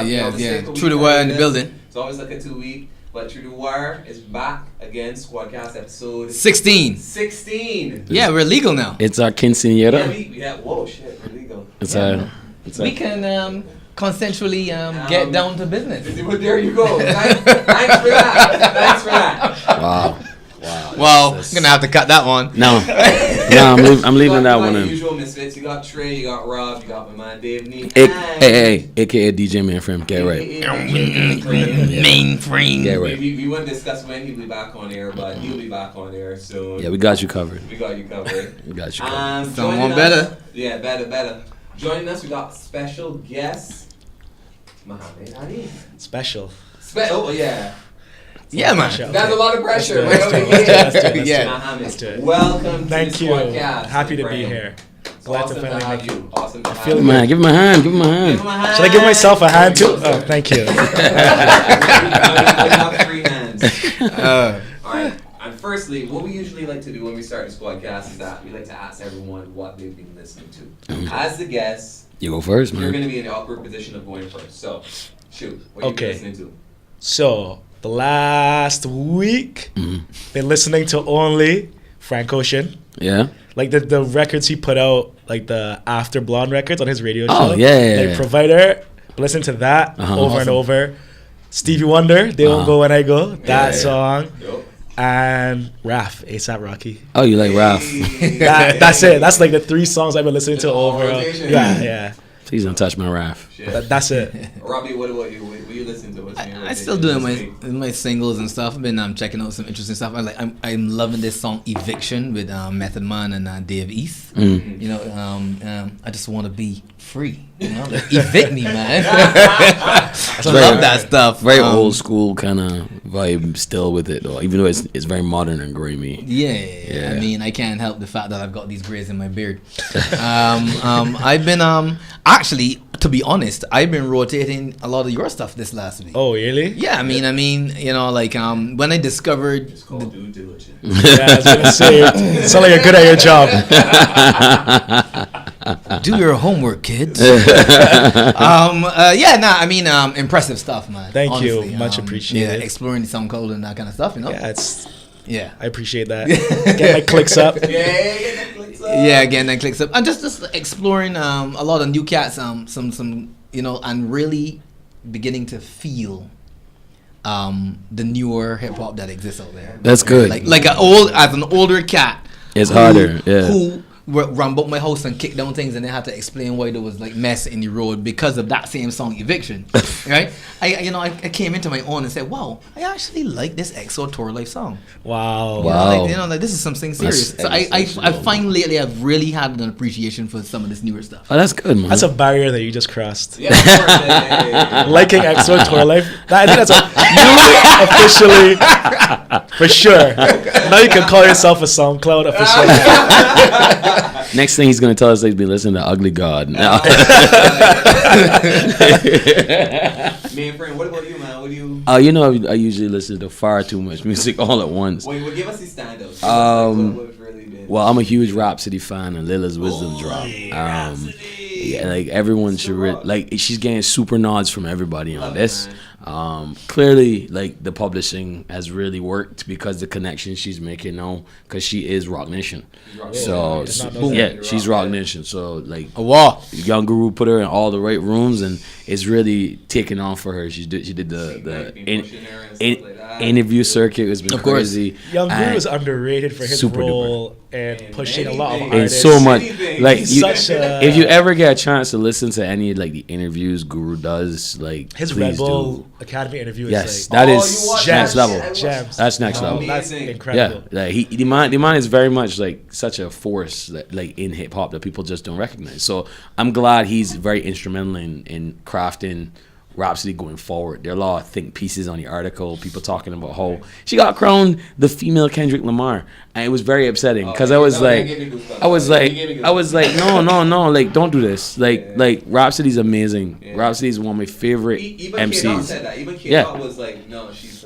TRU DA WIRE in the building. It's always like a 2-week, but TRU DA WIRE is back again. Squadcast episode 16. 16. Yeah, we're legal now. It's our quinceañera. Yeah, whoa, shit, we're legal. We can consensually get down to business. Well, there you go. Thanks for that. Wow. Well, I'm gonna have to cut that one. No, I'm leaving that one in. Usual misfits. You got Trey, you got Rob, you got my man Dave Nee. Hey, aka DJ Mainframe. Get right. Mainframe. Get right. We won't discuss when he'll be back on air, but he'll be back on air soon. Yeah, we got you covered. We got you covered. Someone better. Yeah, better. Joining us, we got special guest, MOHAMED. HANIFF. Special. Oh, yeah. Yeah, man. That's a lot of pressure. Let's do it. Welcome Thank to the you. Squadcast. Happy to be here. Glad to finally have make it. you. Awesome to have feel you. Man, give him a hand. Give him a hand. Should I give myself a hand too? Oh, thank you. We have 3 hands. Alright. And firstly, what we usually like to do when we start a Squadcast is that we like to ask everyone what they've been listening to. As the guest, You go first, man. you're going to be in the awkward position of going first. So, shoot. What have you been listening to? So, the last week, been listening to only Frank Ocean. Yeah. Like the records he put out, like the After Blonde records on his radio show. Oh, yeah. Like Provider, listen to that over and over. Stevie Wonder, They Won't Go When I Go, that song. Yo. And Raph, ASAP Rocky. Oh, you like Ralph? That's it. That's like the 3 songs I've been listening to over. rotation. Yeah. Please don't touch my Ralph. That's it. Robbie, what about you? What you listen to? I still doing my singles and stuff. I've been checking out some interesting stuff. I'm loving this song Eviction with Method Man and Dave East. You know, I just want to be free. You know, like, evict me, man. I love that stuff. Very old school kind of vibe still with it though, even though it's very modern and grimy. Yeah. I mean, I can't help the fact that I've got these grays in my beard. I've been actually, to be honest, I've been rotating a lot of your stuff this last week. Oh, really? Yeah, I mean, you know, like when I discovered It's called due diligence. Yeah, I was gonna say, it sound like you're good at your job. do your homework, kids. Impressive stuff, man. Thank you. Honestly, Much appreciated. Yeah, exploring the SoundCloud and that kind of stuff, you know. Yeah, I appreciate that. Get my clicks up. Yeah, again, that clicks up. And just exploring a lot of new cats, some you know, and really beginning to feel the newer hip hop that exists out there. That's good. Like an older cat. It's harder. Yeah. Who run about my house and kick down things, and they had to explain why there was like mess in the road because of that same song Eviction. Right? I came into my own and said, wow, I actually like this EXO Tour Life song. Wow. You know, like this is something serious. So I find lately I've really had an appreciation for some of this newer stuff. Oh, that's good, man. That's a barrier that you just crossed. Yeah, of course. Yeah. Liking EXO Tour Life. I think that's officially for sure. Now you can call yourself a SoundCloud official. Next thing he's gonna tell us that he's been listening to Ugly God. No. Mainframe, what about you, man? What do you? You know, I usually listen to far too much music all at once. Well, give us the stand-ups. What's really been? Well, I'm a huge Rhapsody fan, and Lila's Wisdom drop. Yeah, like everyone should like. She's getting super nods from everybody on this. Clearly, like the publishing has really worked because the connection she's making now, because she is Rock Nation. She's Rock Nation. So like, Young Guru put her in all the right rooms, and it's really taken off for her. She did the interview circuit has been crazy. Young Guru is underrated for his role and pushing a lot of artists. And so much, like if you ever get a chance to listen to any like the interviews Guru does, like his Red Bull Academy interview. Yes, that is next level. Gems. That's next level. That's incredible. Yeah, like the man is very much like such a force that, like in hip hop that people just don't recognize. So I'm glad he's very instrumental in crafting Rhapsody going forward. There are a lot of think pieces on the article, people talking about how she got crowned the female Kendrick Lamar, and it was very upsetting because I was like, no, like don't do this. Like Rhapsody's amazing. Yeah. Rhapsody's one of my favorite MCs. K-Dot said that. Even K-Dot was like, no, she's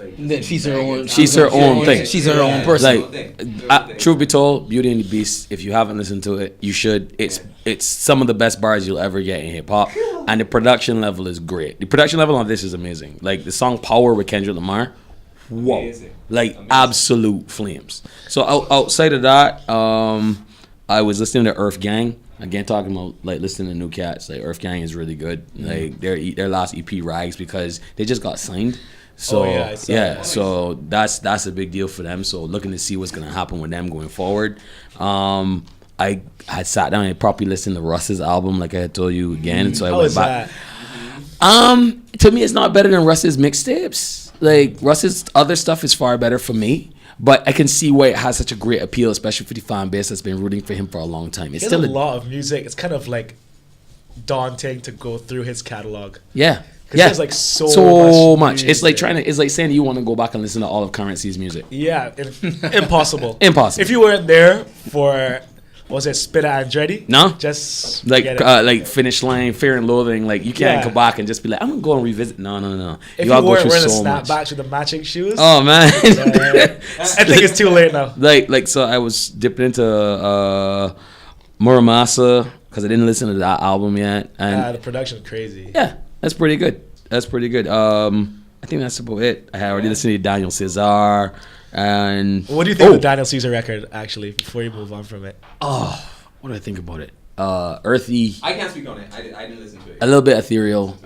her own. She's her own thing. She's her own person. Like, truth be told, Beauty and the Beast. If you haven't listened to it, you should. It's it's some of the best bars you'll ever get in hip hop, and the production level is great. The production level on this is amazing. Like the song "Power" with Kendrick Lamar, whoa, Amazing. like Amazing. absolute flames. So outside of that, I was listening to Earth Gang. Again, talking about like listening to new cats. Like Earth Gang is really good. Like their last EP Rags, because they just got signed. So I saw that. so that's a big deal for them. So looking to see what's gonna happen with them going forward. I had sat down and properly listened to Russ's album, like I had told you again. So I How went is back. that? To me, it's not better than Russ's mixtapes. Like Russ's other stuff is far better for me. But I can see why it has such a great appeal, especially for the fan base that's been rooting for him for a long time. It's There's still a lot of music. It's kind of like daunting to go through his catalog. Yeah. 'Cause Yeah. there's, like, so much It's like music. it's like saying you want to go back and listen to all of Currency's music. Yeah, impossible. Impossible. If you weren't there for, what was it, Spitta Andretti? No? Just Like forget it. like Finish Line, Fear and Loathing, like you can't Yeah. go back and just be like, I'm gonna go and revisit. No. If you gotta weren't wearing the snapbacks with the matching shoes, Oh man. I think it's too late now. like so I was dipping into Muramasa because I didn't listen to that album yet, and The production's crazy. yeah, that's pretty good. I think that's about it. I had already listened to Daniel Cesar, and What do you think of the Daniel Caesar record, actually, before you move on from it? what do I think about it? Earthy, I can't speak on it. I didn't listen to it. a little bit ethereal.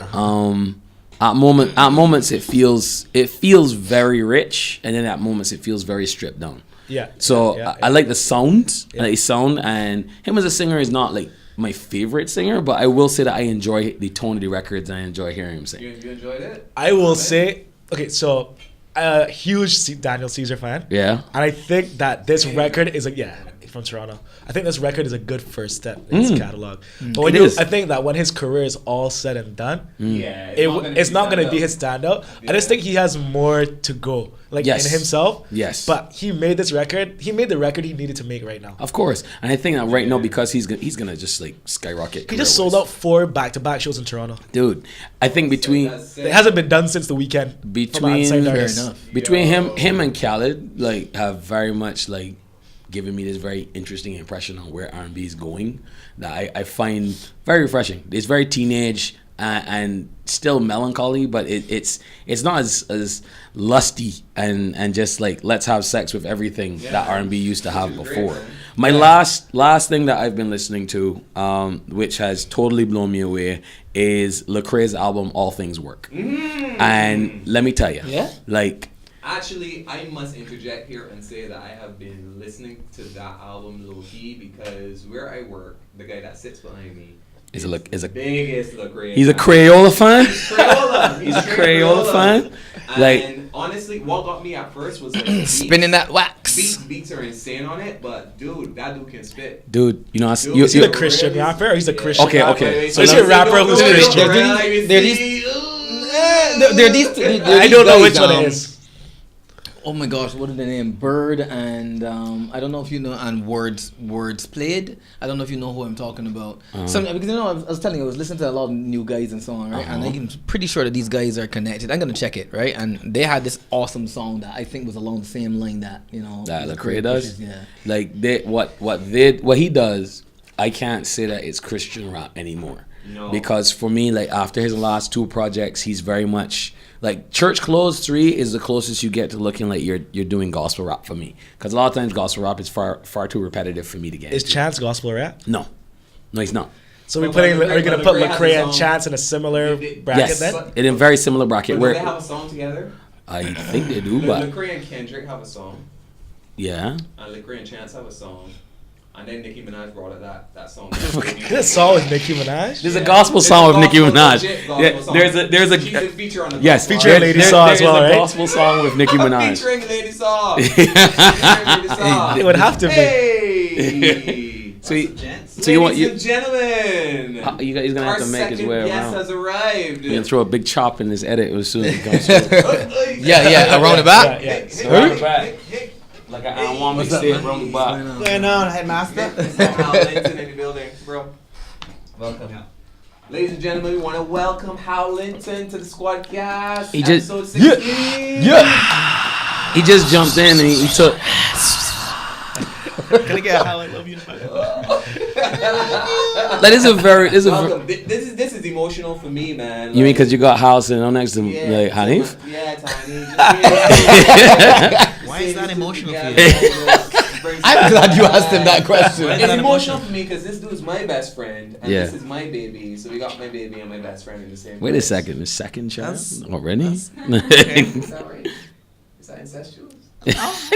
At moments it feels very rich, and then at moments it feels very stripped down. Yeah. So yeah, I like the sound. I like the sound, and him as a singer is not like my favorite singer, but I will say that I enjoy the tone of the records and I enjoy hearing him sing. You enjoyed it? I will say, okay, so a huge Daniel Caesar fan. Yeah. And I think that this record is from Toronto. I think this record is a good first step in his catalog. But when It is. I think that when his career is all said and done, Yeah. it's not going to be his standout. I just think he has more to go, like Yes. in himself. Yes. But he made this record. He made the record he needed to make right now. Of course, and I think that right now because he's gonna just like skyrocket. He just sold out 4 back-to-back shows in Toronto. dude. I think between It hasn't been done since the weekend. between Fair enough. between him and Khaled, like have very much like given me this very interesting impression on where R&B is going that I find very refreshing. It's very teenage and still melancholy, but it's not as lusty and just like let's have sex with everything that R&B used to have before. My last thing that I've been listening to, which has totally blown me away, is Lecrae's album All Things Work. And let me tell you, like. Actually, I must interject here and say that I have been listening to that album low-key because where I work, the guy that sits behind me Is a biggest Lecrae. he's a Crayola fan. Crayola. He's a Crayola fan. And Like honestly, what got me at first was like beats. Spinning that wax. Beats are insane on it, but dude, that dude can spit. dude, you know, Dude, Is he you, the Christian rapper or he's a Christian Okay, rapper? okay. So is he a rapper who's Christian? They're these. I don't know which one it is. Oh my gosh, what is the name? Bird and I don't know if you know, and words played. I don't know if you know who I'm talking about. Some, because you know, I was telling you, I was listening to a lot of new guys and so on, right? And I'm pretty sure that these guys are connected. I'm gonna check it, right? And they had this awesome song that I think was along the same line that that Lecrae does. pushes, yeah. Like what he does, I can't say that it's Christian rap anymore. No. Because for me, like after his last 2 projects, he's very much like Church Clothes 3 is the closest you get to looking like you're doing gospel rap for me. Because a lot of times gospel rap is far too repetitive for me to get Is into. Chance gospel rap? No, he's not. So are we But are we gonna put Lecrae has Lecrae his and own- Chance in a similar bracket Yes, then? in a very similar bracket. Do Where they have a song together? I think they do, but Lecrae and Kendrick have a song, yeah. and Lecrae and Chance have a song, and then Nicki Minaj brought out that song. This song with Nicki Minaj? There's a gospel song with Nicki Minaj. Yeah, There's a She's a feature on the yes, gospel featuring album. Lady Saw as well, There's right? a gospel song with Nicki Minaj. Featuring Lady Saw. Featuring Lady Saw. It would have to be. Hey. So you want Ladies and gentlemen, he's gonna have to our make his second way guest around. has arrived. You're gonna throw a big chop in this edit as soon as it comes through. Yeah, around the back. Yeah. Around the back. Like I want me to say around the back. What's going on, Headmaster? Hal Linton in the building, bro. Welcome. Ladies and gentlemen, we want to welcome Hal Linton to the Squadcast. He just- episode 16. He just jumped in and he took. Can I get a highlight? Love you. That is a very. Welcome. This is emotional for me, man. You mean because you got house and next to like Hanif? Yeah, Tiny. Why is that emotional for you? I'm glad you asked him that question. It's emotional for me because this dude's my best friend and this is my baby. So we got my baby and my best friend in the same. Wait a second, the second child already? Is that right? Is that incestuous?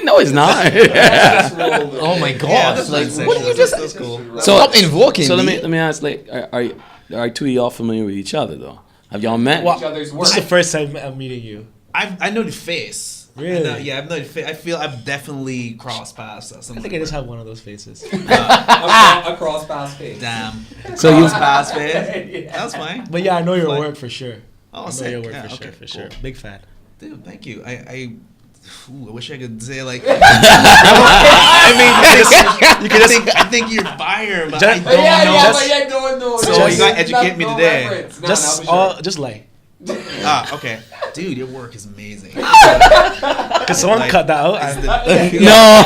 No, it's not. Oh my gosh! Like, what did you just? That's cool. So stop invoking. So me. let me ask, like, are two of y'all familiar with each other though? Have y'all met? Each other's work. This is the first time I'm meeting you. I know the face. Really? Yeah, I know the face. I feel I've definitely crossed paths. I think I just have one of those faces. A cross pass face. Damn. So you- Cross paths face. That's fine. But yeah, I know your Fine. work for sure. Oh, I know sick. your work Yeah, for okay, sure, for cool. sure. Big fan. Dude, thank you. I wish I could say like. I think you're fire, but I don't know. But yeah, no. So you gotta educate me today. Just like. Okay. Dude, your work is amazing. Can someone Like, cut that out? No.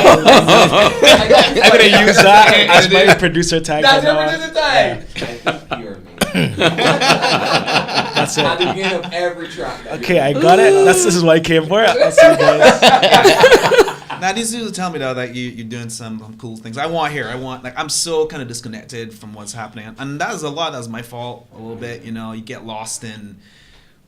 I'm gonna use that as my producer tag. That's from now never on. to the time. I think you're amazing. That's At the it. beginning of every track. Okay, I got it. This is what I came for. I'll see you guys. Now these dudes tell me though that you're doing some cool things. I'm so kind of disconnected from what's happening, and that's my fault a little bit. You know, you get lost in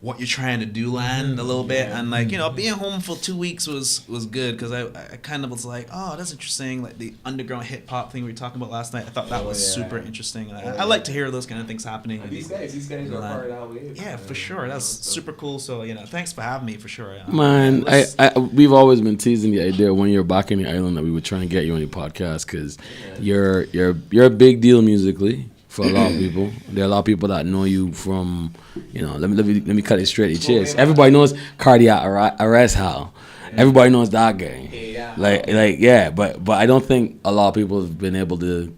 what you're trying to do land a little bit, and like, you know, being home for 2 weeks was good because I kind of was like, oh, that's interesting, like the underground hip hop thing we were talking about last night. I thought that was super interesting. I like to hear those kind of things happening. And these guys are part of that wave. Yeah, for sure. That's super cool. So, you know, thanks for having me for sure. Man, we've always been teasing the idea when you're back in the island that we were trying to get you on your podcast because you're a big deal musically for a lot of people. There are a lot of people that know you from, you know, let me cut it straight to the chase. Everybody knows Cardiac Arrest Hal. Everybody knows that guy. But I don't think a lot of people have been able to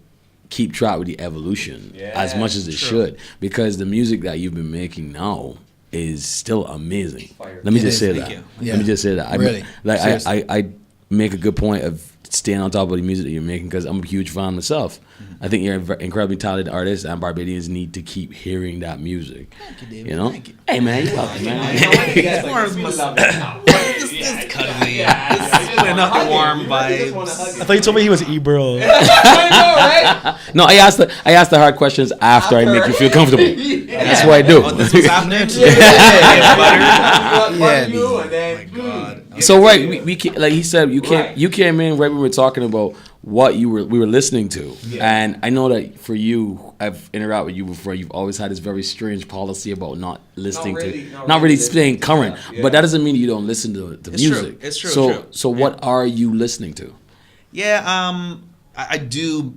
keep track with the evolution as much as it should, because the music that you've been making now is still amazing. Let me just say that. Let me just say that. Really? I make a good point of staying on top of the music that you're making because I'm a huge fan myself. I think you're an incredibly talented artist, and Barbadians need to keep hearing that music. Thank you, David. You know? Thank you. Hey man, you welcome, man. This cuddly. Putting up the warm vibe. I thought you told me he was Ebro. No, I ask the hard questions after I make you feel comfortable. That's what I do. Oh, this was happening? So right, we like he said, you came in right when we were talking about what we were listening to, and I know that for you, I've interacted with you before. You've always had this very strange policy about not listening not really staying current, but that doesn't mean you don't listen to the music. It's true. So what are you listening to? Yeah, I do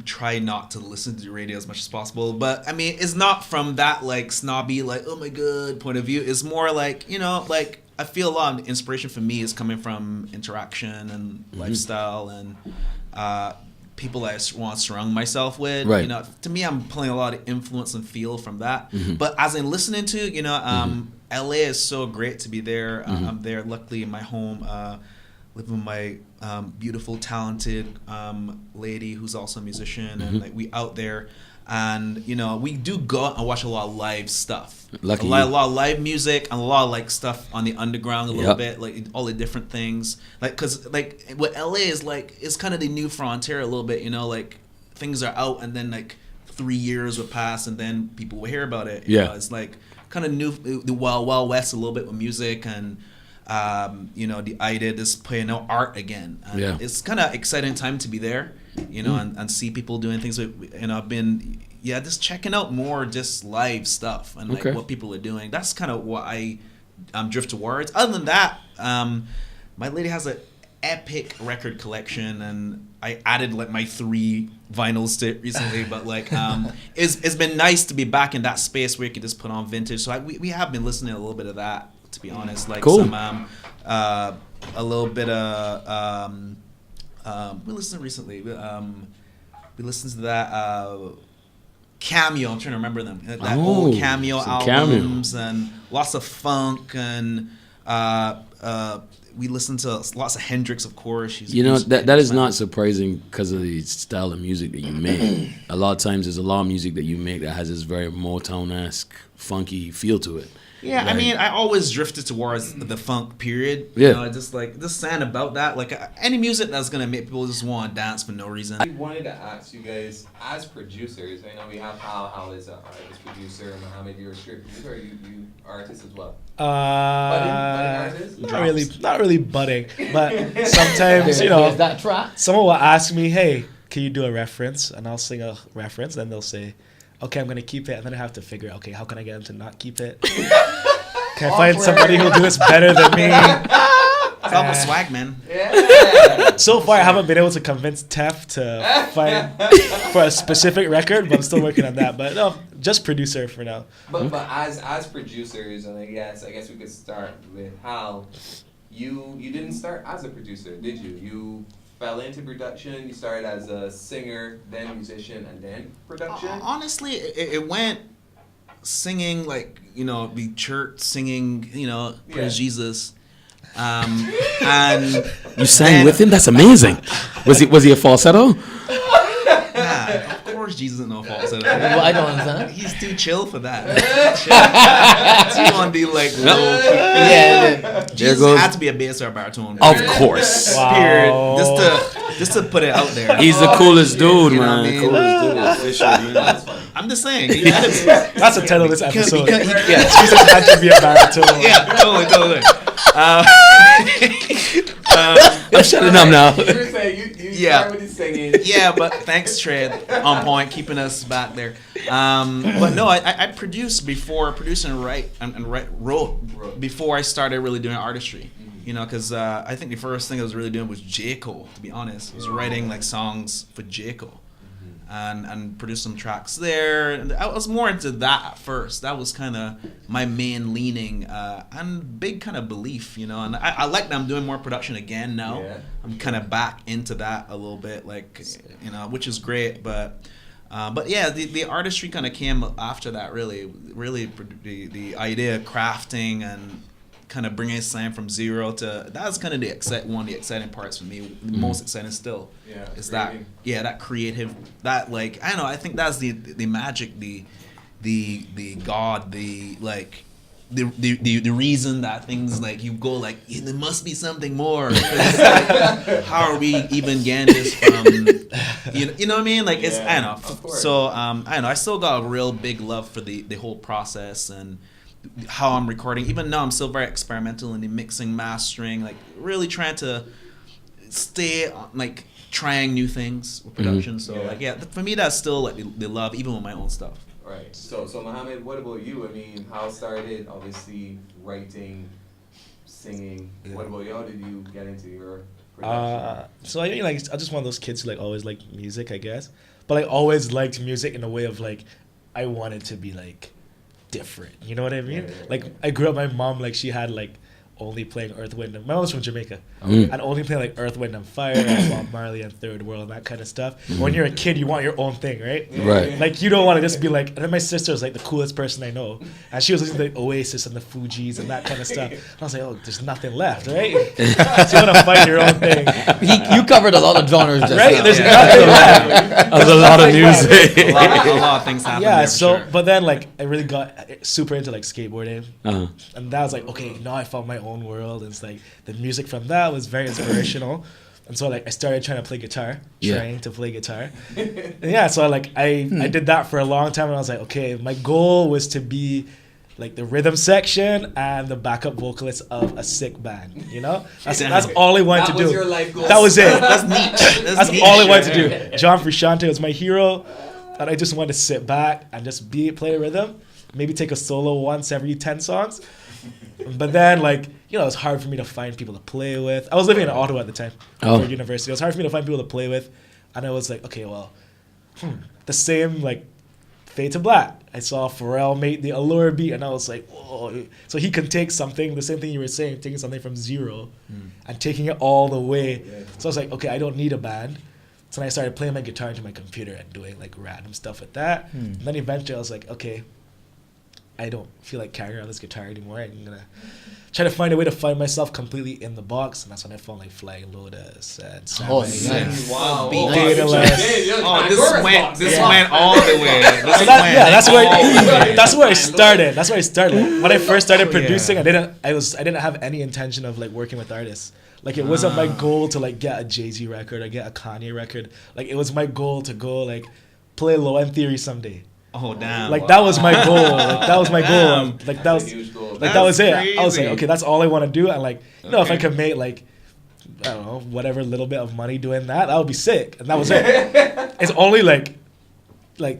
try not to listen to the radio as much as possible, but I mean, it's not from that like snobby, like, oh my god point of view. It's more like, you know, like I feel a lot of the inspiration for me is coming from interaction and lifestyle and people that I want to surround myself with. Right. You know, to me, I'm pulling a lot of influence and feel from that. But as I'm listening to, you know, LA is so great to be there. I'm there, luckily, in my home, living with my beautiful, talented lady who's also a musician, and like we out there. And you know, we do go out and watch a lot of live stuff. A lot of live music and a lot of like stuff on the underground a little bit, like all the different things. Like, cause like what LA is like, it's kind of the new frontier a little bit. You know, like things are out and then like 3 years would pass and then people will hear about it. You know, it's like kind of new, the Wild West a little bit with music, and you know, the idea is playing out art again. And it's kind of exciting time to be there. You know, and see people doing things with, and I've been, just checking out more just live stuff and like what people are doing. That's kind of what I drift towards. Other than that, my lady has an epic record collection, and I added like my 3 vinyls to it recently. But like, it's been nice to be back in that space where you can just put on vintage. So we have been listening to a little bit of that, to be honest. Like some a little bit of. We listened recently. We listened to that Cameo. I'm trying to remember them. That old Cameo albums and lots of funk and We listen to lots of Hendrix, of course. You know, that is not surprising because of the style of music that you make. A lot of times there's a lot of music that you make that has this very Motown-esque, funky feel to it. Yeah, Like, I mean, I always drifted towards the funk period. Yeah. You know, just something about that. Like any music that's gonna make people just want to dance for no reason. I wanted to ask you guys, as producers, I know we have Hal is an artist producer, Mohamed, you're a straight producer, or you artist as well? Budding artist? Not really budding, but sometimes, you know, There's that track. someone will ask me, hey, can you do a reference? And I'll sing a reference, and they'll say, okay, I'm going to keep it. And then I have to figure out, okay, how can I get them to not keep it? Can I find somebody who'll do this better than me? It's almost swag, man. Yeah. So far, I haven't been able to convince Teff to find for a specific record, but I'm still working on that. But no, just producer for now. But as producers, and I guess we could start with Hal. You didn't start as a producer, did you? You fell into production. You started as a singer, then musician, and then production. Honestly, it went singing, like, you know, be church singing, you know, praise Jesus. And you sang with him? That's amazing. Was he a falsetto? Nah, of course Jesus isn't no falsetto. Well, I don't understand. He's too chill for that. You want to be like low key. Yeah. Jesus goes- had to be a bass or a baritone. Of period. course. Wow. Period. Just to put it out there. He's the coolest dude, You know what I man. mean? Coolest dude. Officially, man. I'm just saying. He had to be, That's the title of this episode. because Jesus had to be a baritone. yeah, totally. I'm shutting up now. You were saying you Yeah. started with the singing. Yeah, but thanks, Trey, on point, keeping us back there. But no, I produced before producing and wrote before I started really doing artistry. You know, because I think the first thing I was really doing was J. Cole, to be honest. I was writing like songs for J. Cole and produced some tracks there. And I was more into that at first. That was kind of my main leaning and big kind of belief, you know. And I like that I'm doing more production again now. Yeah. I'm kind of back into that a little bit, like, you know, which is great. But yeah, the artistry kind of came after that. Really, the idea of crafting and kind of bringing something from zero to that's kind of one of the exciting parts for me. The most exciting still is that creative, that, like, I don't know. I think that's the magic, the God, the like. The reason that things, like, you go like, yeah, there must be something more. Like, how are we even getting this from? You know what I mean? Like, it's, I don't know. Of course. So I don't know. I still got a real big love for the whole process and how I'm recording. Even now, I'm still very experimental in the mixing, mastering, like really trying to stay like trying new things with production. So like, yeah, for me, that's still like the love, even with my own stuff. Right. So Mohamed, what about you? I mean, how started obviously writing, singing. Yeah. What about you? How did you get into your production? So I mean, like, I'm just one of those kids who like always liked music, I guess. But I always liked music in a way of like, I wanted to be like different. You know what I mean? Yeah. Like, I grew up, my mom, like, she had like only playing Earth, Wind, and my mom was from Jamaica, and only playing like Earth, Wind, and Fire, and Bob Marley and Third World and that kind of stuff. When you're a kid, you want your own thing, right? Right. Like, you don't want to just be like. And then my sister was like the coolest person I know, and she was listening to the Oasis and the Fugees and that kind of stuff. And I was like, oh, there's nothing left, right? So you want to find your own thing, You covered a lot of genres just right? now. There's nothing left. That was a lot of music. A lot of things happen. Yeah, there for so sure. but then like I really got super into like skateboarding, Uh-huh. and that was like, okay, now I found my own world. And it's like the music from that was very inspirational, and so like I started trying to play guitar, and yeah, so like I did that for a long time, and I was like, okay, my goal was to be like the rhythm section and the backup vocalist of a sick band, you know. That's all I wanted That to do. was your life goal. That was it. That's neat. That's neat. all I wanted to do. John Frusciante was my hero, and I just wanted to sit back and just play a rhythm, maybe take a solo once every 10 songs. But then, like, you know, it was hard for me to find people to play with. I was living in Ottawa at the time, for university. It was hard for me to find people to play with, and I was like, okay, well, the same, like, Fade to Black. I saw Pharrell make the Allure beat, and I was like, whoa. So he can take something, the same thing you were saying, taking something from zero and taking it all the way. So I was like, okay, I don't need a band. So then I started playing my guitar into my computer and doing like random stuff with that. And then eventually I was like, okay, I don't feel like carrying around this guitar anymore. I'm gonna try to find a way to find myself completely in the box, and that's when I found like Flying Lotus and nice. Wow. This went all the way. That's where I started. That's where I started. When I first started producing, I didn't have any intention of like working with artists. Like it wasn't my goal to like get a Jay-Z record or get a Kanye record. Like it was my goal to go like play Low End Theory someday. Oh damn! Like that was my goal. Like that was my goal. Like that was a huge goal. like that was it. Crazy. I was like, okay, that's all I want to do. And like, you know, if I could make like, I don't know, whatever little bit of money doing that would be sick. And that was it. It's only like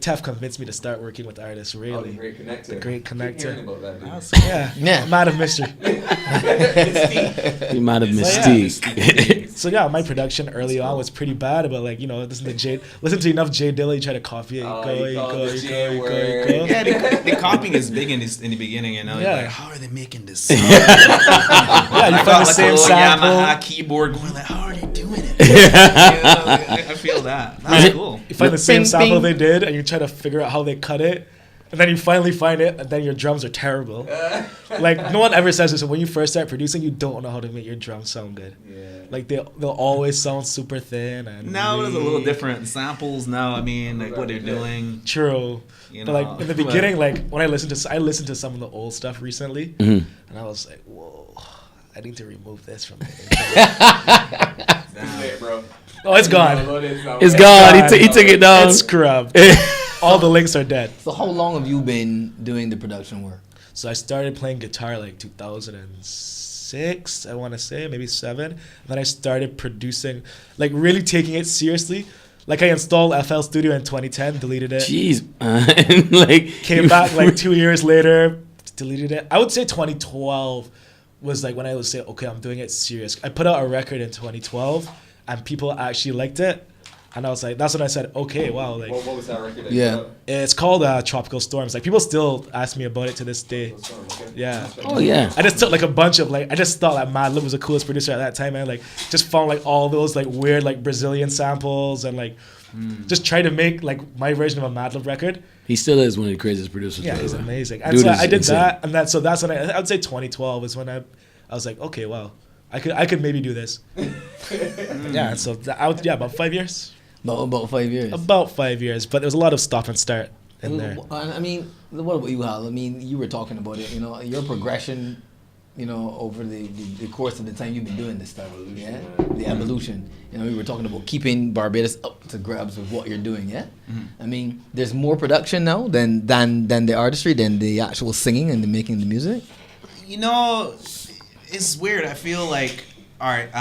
Teff convinced me to start working with artists. Really, Oh, the great connector. The great connector. Keep hearing about that, dude. Yeah. Man of mystery. You might have mystique. So yeah, my production early on was pretty bad, but like, you know, listen to enough Jay Dilla, you try to copy it, you go. Yeah, the copying is big in the beginning, you know. Yeah. Like, how are they making this sound? Yeah, you find the same sample. Yamaha keyboard going like, how are they doing it? I feel that. That's cool. You find the same sample they did, and you try to figure out how they cut it, and then you finally find it, and then your drums are terrible. Like, no one ever says this, but when you first start producing, you don't know how to make your drums sound good. Yeah. Like, they'll always sound super thin. And Now there's a little different samples now. I mean, like what they're doing. True. You But know, like in the beginning, like when I listened to some of the old stuff recently, Mhm. and I was like, whoa, I need to remove this from it. Damn it, bro. Oh, it's gone. It's gone. He took it down. It's scrubbed. All the links are dead. So how long have you been doing the production work? So I started playing guitar like 2006, I want to say, maybe 7. And then I started producing, like really taking it seriously. Like I installed FL Studio in 2010, deleted it. Jeez, man. Like Came back like 2 years later, deleted it. I would say 2012 was like when I would say, okay, I'm doing it serious. I put out a record in 2012 and people actually liked it. And I was like, that's when I said, okay, wow. Like, What was that record? Yeah. it's called Tropical Storms. Like people still ask me about it to this day. Yeah. Oh yeah. I just took like a bunch of like, I just thought like Madlib was the coolest producer at that time, and like just found like all those like weird like Brazilian samples and like just try to make like my version of a Madlib record. He still is one of the craziest producers. Yeah, ever. he's amazing. And Dude so is I did insane. that, and that's when I would say 2012 is when I was like, okay, wow, I could maybe do this. Yeah, so about 5 years. About 5 years. About 5 years, but there was a lot of stop and start in there. I mean, what about you, Hal? I mean, you were talking about it. You know, your progression. You know, over the course of the time you've been doing this stuff. Yeah, the evolution. You know, we were talking about keeping Barbados up to grabs with what you're doing. Yeah. I mean, there's more production now than the artistry, than the actual singing and the making the music. You know, it's weird. I feel like, all right,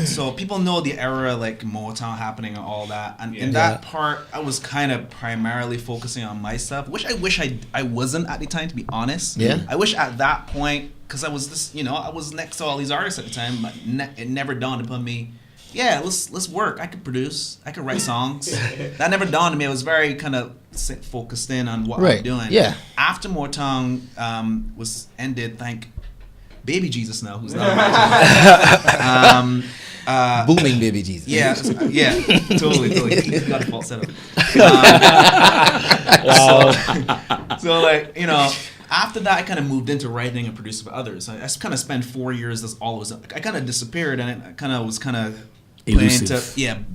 so people know the era like Motown happening and all that, and in that part, I was kind of primarily focusing on my stuff, which I wish I wasn't at the time, to be honest. Yeah. I wish at that point, because I was I was next to all these artists at the time, but it never dawned upon me. Yeah, let's work. I could produce. I could write songs. That never dawned on me. I was very kind of focused in on what I'm doing. Yeah. After Motown was ended, thank Baby Jesus now, who's now Booming Baby Jesus. yeah, totally. He's got a false setup. So like, you know, after that, I kind of moved into writing and producing for others. I kind of spent 4 years. That's all it was. I kind of disappeared, and I kind of was playing into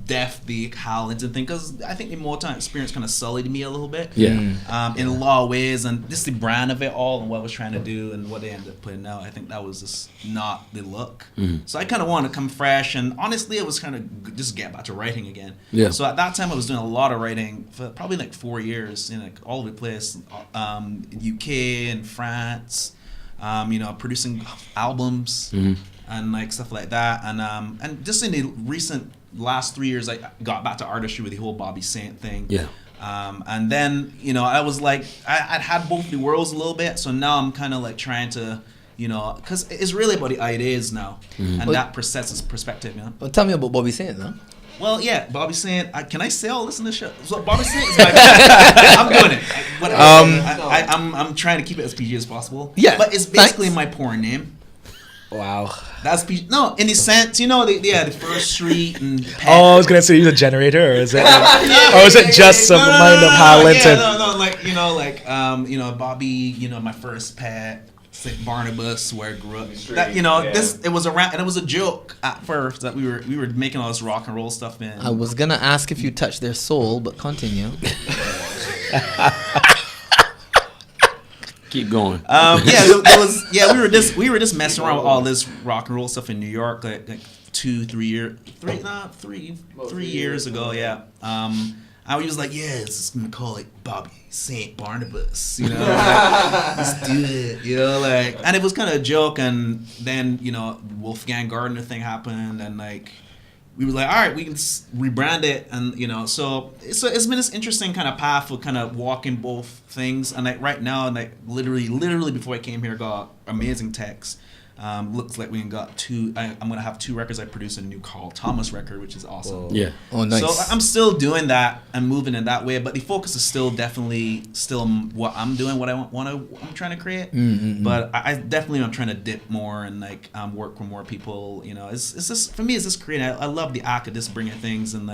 Def, the Howlins and thing, because I think the Motown experience kind of sullied me a little bit. Yeah. In a lot of ways, and just the brand of it all and what I was trying to do and what they ended up putting out, I think that was just not the look. So I kind of wanted to come fresh, and honestly, I was kind of just get back to writing again. Yeah. So at that time, I was doing a lot of writing for probably like 4 years, in like all over the place, UK and France, you know, producing albums. And like stuff like that, and just in the recent last 3 years, I got back to artistry with the whole Bobby Saint thing. Yeah. And then, you know, I was like, I'd had both the worlds a little bit, so now I'm kind of like trying to, you know, because it's really about the ideas now, and that sets its perspective, you know. Well, tell me about Bobby Saint, huh? Well, yeah, Bobby Saint. Can I say all this in the show? So Bobby Saint is my. I'm doing it. I'm trying to keep it as PG as possible. Yeah, but it's basically my porn name. Wow. That's no, in the sense, you know, the first street and Oh, I was gonna say use a generator, or is it, or is it just some mind of Harlington? Bobby, my first pet, St. Barnabas, where I grew up. That, it was around, and it was a joke at first that we were making all this rock and roll stuff in. I was gonna ask if you touched their soul, but continue. Keep going. We were just messing around with all this rock and roll stuff in New York, like 3 years ago. Yeah. I was like, let's gonna call it Bobby St. Barnabas, let's do it, and it was kind of a joke, and then Wolfgang Gardner thing happened, and we were like, all right, we can rebrand it, and so it's been this interesting kind of path of kind of walking both things, and right now, literally before I came here, I got amazing text. Looks like we got two. I'm gonna have 2 records. I produced a new Carl Thomas record, which is awesome. Whoa. Yeah. Oh, nice. So I'm still doing that and moving in that way, but the focus is still definitely what I'm doing, what I'm trying to create. But I definitely am trying to dip more and work with more people. It's just for me. It's just creating. I love the act of just bringing things and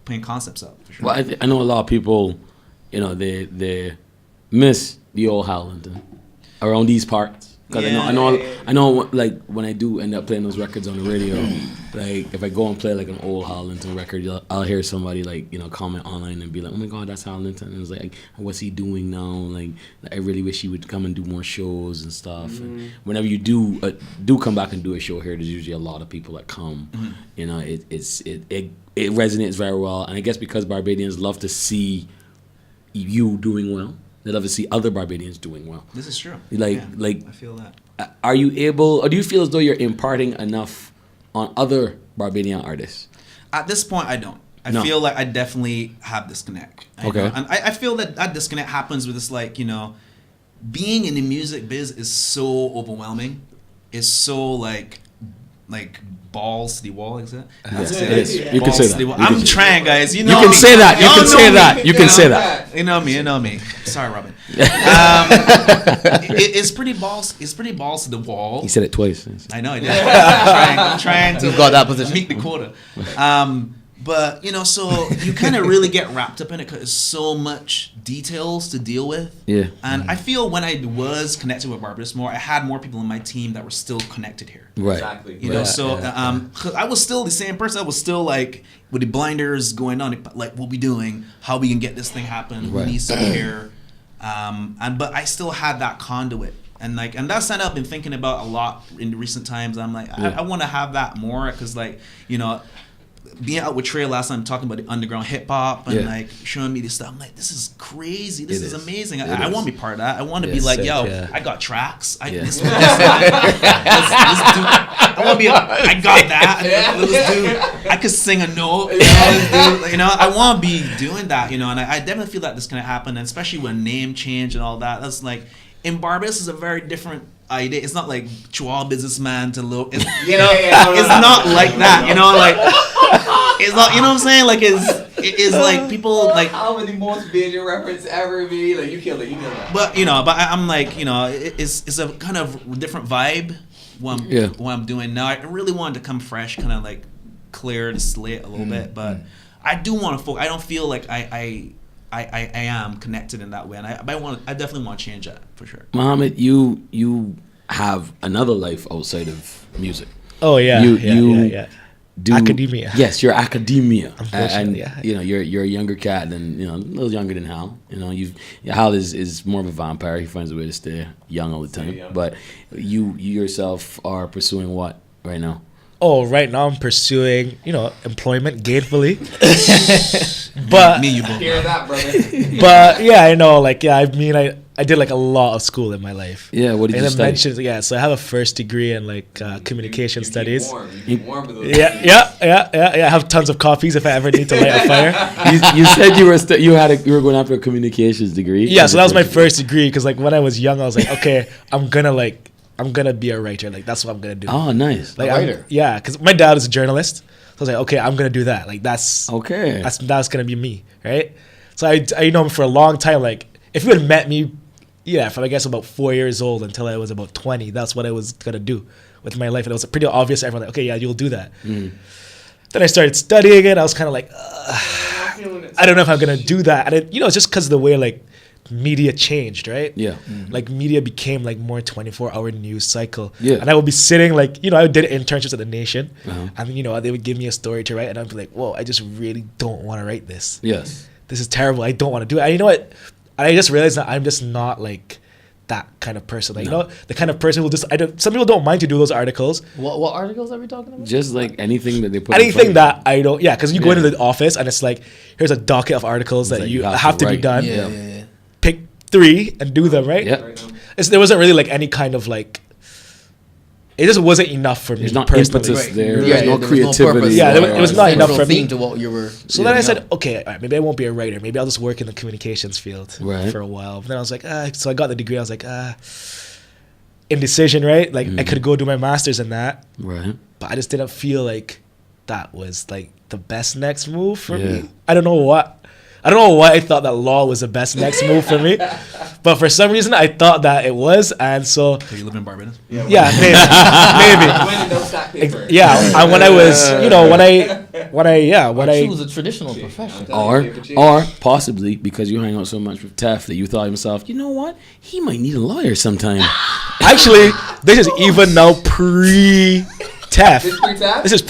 putting concepts up. For sure. Well, I know a lot of people, they miss the old Harlington around these parts. Because I know, like when I do end up playing those records on the radio, like if I go and play like an old Harlington record, I'll hear somebody comment online and be like, "Oh my God, that's Harlington." And it's like, "What's he doing now?" Like I really wish he would come and do more shows and stuff. And whenever you do come back and do a show here, there's usually a lot of people that come. It resonates very well, and I guess because Barbadians love to see you doing well. They love to see other Barbadians doing well. This is true. I feel that. Are you able, or do you feel as though you're imparting enough on other Barbadian artists? At this point, I don't. I feel like I definitely have disconnect. Okay. And I feel that disconnect happens with this, being in the music biz is so overwhelming. It's so like balls to the wall, is it? Yes, it is. You can say that. I'm trying, guys. You can say that. You can say that. You can say that. You know me. Sorry, Robin. It's pretty balls. It's pretty balls to the wall. He said it twice. I know. I did. I'm trying to. You've got that position. Meet the quota. But so you kind of really get wrapped up in it because there's so much details to deal with. Yeah. And I feel when I was connected with Barbados more, I had more people in my team that were still connected here. Right. Exactly. Cause I was still the same person. I was still with the blinders going on, what we doing, how we can get this thing happen, who needs to be here. But I still had that conduit. And that's something I've been thinking about a lot in recent times. I'm I want to have that more because being out with Trey last time talking about the underground hip hop and showing me this stuff, I'm like, this is crazy. This is amazing. I want to be part of that. I want to be like, I got tracks. I want to be. I got that. Let's do. I could sing a note. I want to be doing that. And I definitely feel that this can happen, and especially when name change and all that. That's in Barbados is a very different idea. It's not like Chihuahua businessman to low. It's not like that. It's not, you know what I'm saying? It's people how many most major reference ever be? You killed it, you know that. But I'm it's a kind of different vibe what I'm doing now. I really wanted to come fresh, kind of clear the slate a little bit, but I do want to focus. I don't feel like I am connected in that way, and I definitely want to change that for sure. Mohamed, you have another life outside of music. Oh yeah, yeah. Academia. Yes, you're academia, and yeah. you're a younger cat than a little younger than Hal. Hal is more of a vampire. He finds a way to stay young all the time. But you yourself are pursuing what right now? Oh, right now I'm pursuing employment gainfully. But me, you both hear that, brother. But yeah, I know. I did a lot of school in my life. Yeah, what did you study? So I have a first degree in communication studies. You keep warm with those. Yeah. I have tons of copies if I ever need to light a fire. You said you were going after a communications degree. Yeah, so that was my first degree because when I was young, I was like, okay, I'm gonna be a writer. That's what I'm gonna do. Oh, nice. A writer. Yeah, because my dad is a journalist. So I was like, okay, I'm gonna do that. That's gonna be me, right? So I know him for a long time. If you had met me from I guess about 4 years old until I was about 20. That's what I was gonna do with my life, and it was pretty obvious to everyone. Like, okay, yeah, you'll do that. Then I started studying it. I was kind of like, I don't know if I'm gonna do that, and it, it's just because of the way like media changed, right? Yeah. Like media became like more 24-hour news cycle. Yeah. And I would be sitting like, I did internships at the Nation, and they would give me a story to write, and I'd be like, whoa, I just really don't want to write this. Yes. This is terrible. I don't want to do it. And you know what? I just realized that I'm just not like that kind of person. Like, the kind of person who just, some people don't mind to do those articles. What articles are we talking about? Just like anything that they put. Anything that I don't, because you go into the office and it's like, here's a docket of articles that you have to be done. Yeah. Pick 3 and do them, right? Yeah. There wasn't really like any kind of like, it just wasn't enough for me. There's not personally. impetus there. Yeah, There's no there was no creativity. purpose. Yeah, it was not enough for me. theme to what you were. So then I said, okay, all right, maybe I won't be a writer. Maybe I'll just work in the communications field for a while. But then I was like, so I got the degree. I was like, indecision, right? Like I could go do my master's in that. Right. But I just didn't feel like that was like the best next move for me. I don't know why I thought that law was the best next move for me. But for some reason I thought that it was, and so You live in Barbados? maybe. Maybe. Yeah. And when I was, when I choose a traditional profession. Or possibly because you hang out so much with Teff that you thought to yourself, you know what? He might need a lawyer sometime. actually, this is even now pre-Teff. This is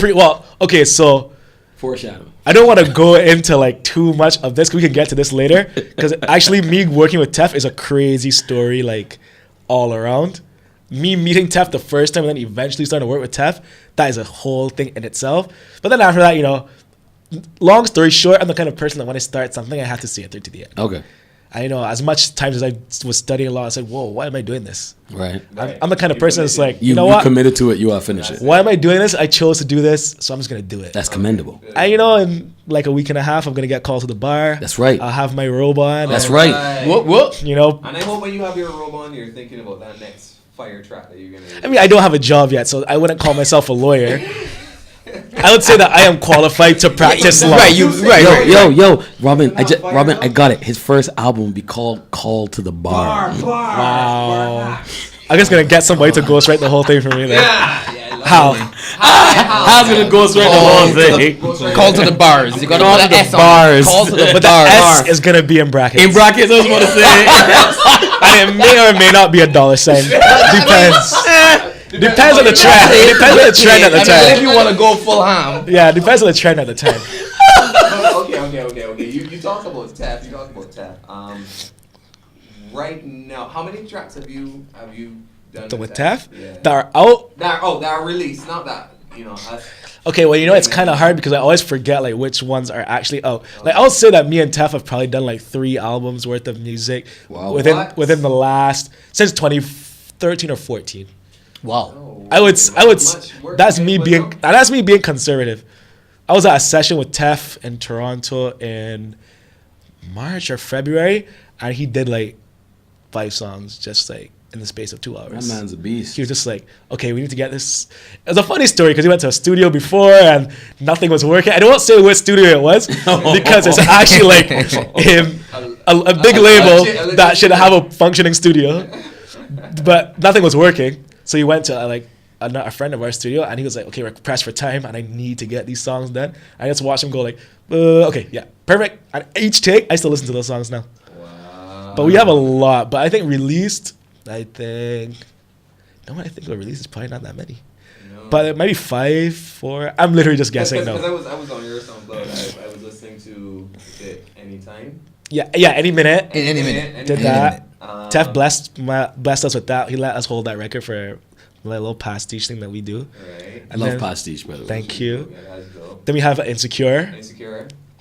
okay, so Foreshadow. I don't want to go into like too much of this. We can get to this later because actually me working with Teff is a crazy story, like all around. Me meeting Teff the first time and then eventually starting to work with Teff, that is a whole thing in itself. But then after that, long story short, I'm the kind of person that when I start something, I have to see it through to the end. Okay. I as much times as I was studying law, I said, whoa, why am I doing this? Right. I'm the kind of person that's like, You what? committed to it, you are finish it. Why am I doing this? I chose to do this, so I'm just going to do it. That's commendable. And in like a week and a half, I'm going to get called to the bar. That's right. I'll have my robe on. That's right. What? And I hope when you have your robe on, you're thinking about that next fire track that you're going to do. I mean, I don't have a job yet, so I wouldn't call myself a lawyer. I would say that I am qualified to practice law. Right, Yo, Robin, I got it. His first album will be called Call to the Bar. Wow. I'm just going to get somebody to ghostwrite the whole thing for me then. How? How's it gonna ghostwrite the whole thing? Call to the bars. You got to Call put to an the S on bars. it. Call to the But the bars. S is going to be in brackets. In brackets, I was about to say. And it may or may not be a dollar sign. Depends. Depends on the trend. It depends on the trend at the If time. you want to go full ham. Yeah, it depends on the trend at the time. Okay. You talked about Teff. Right now, how many tracks have you done With Teff? Yeah. That are out? That are released, not that, Okay, well, it's kind of hard because I always forget like which ones are actually out. Like I'll say that me and Teff have probably done like 3 albums worth of music within the last since 2013 or 14. Wow. I would that's me being conservative. I was at a session with Teff in Toronto in March or February, and he did like 5 songs just like in the space of 2 hours. That man's a beast. He was just like, okay, we need to get this. It was a funny story because he went to a studio before and nothing was working. I don't say what studio it was because it's actually like a big label that should have a functioning studio, but nothing was working. So he went to like a friend of our studio and he was like, okay, we're pressed for time and I need to get these songs done. I just watched him go like, okay, yeah, perfect. And each take, I still listen to those songs now. Wow. But we have a lot. But I think released, I think released is probably not that many. No. But it might be 5, 4. I'm literally just guessing now. Because I was on your SoundCloud. I was listening to it Anytime. Yeah, any minute. Any minute. Did that. Teff blessed us with that. He let us hold that record for a little pastiche thing that we do. Right. I love pastiche, by the way. Thank you. Yeah, that's dope. Then we have Insecure.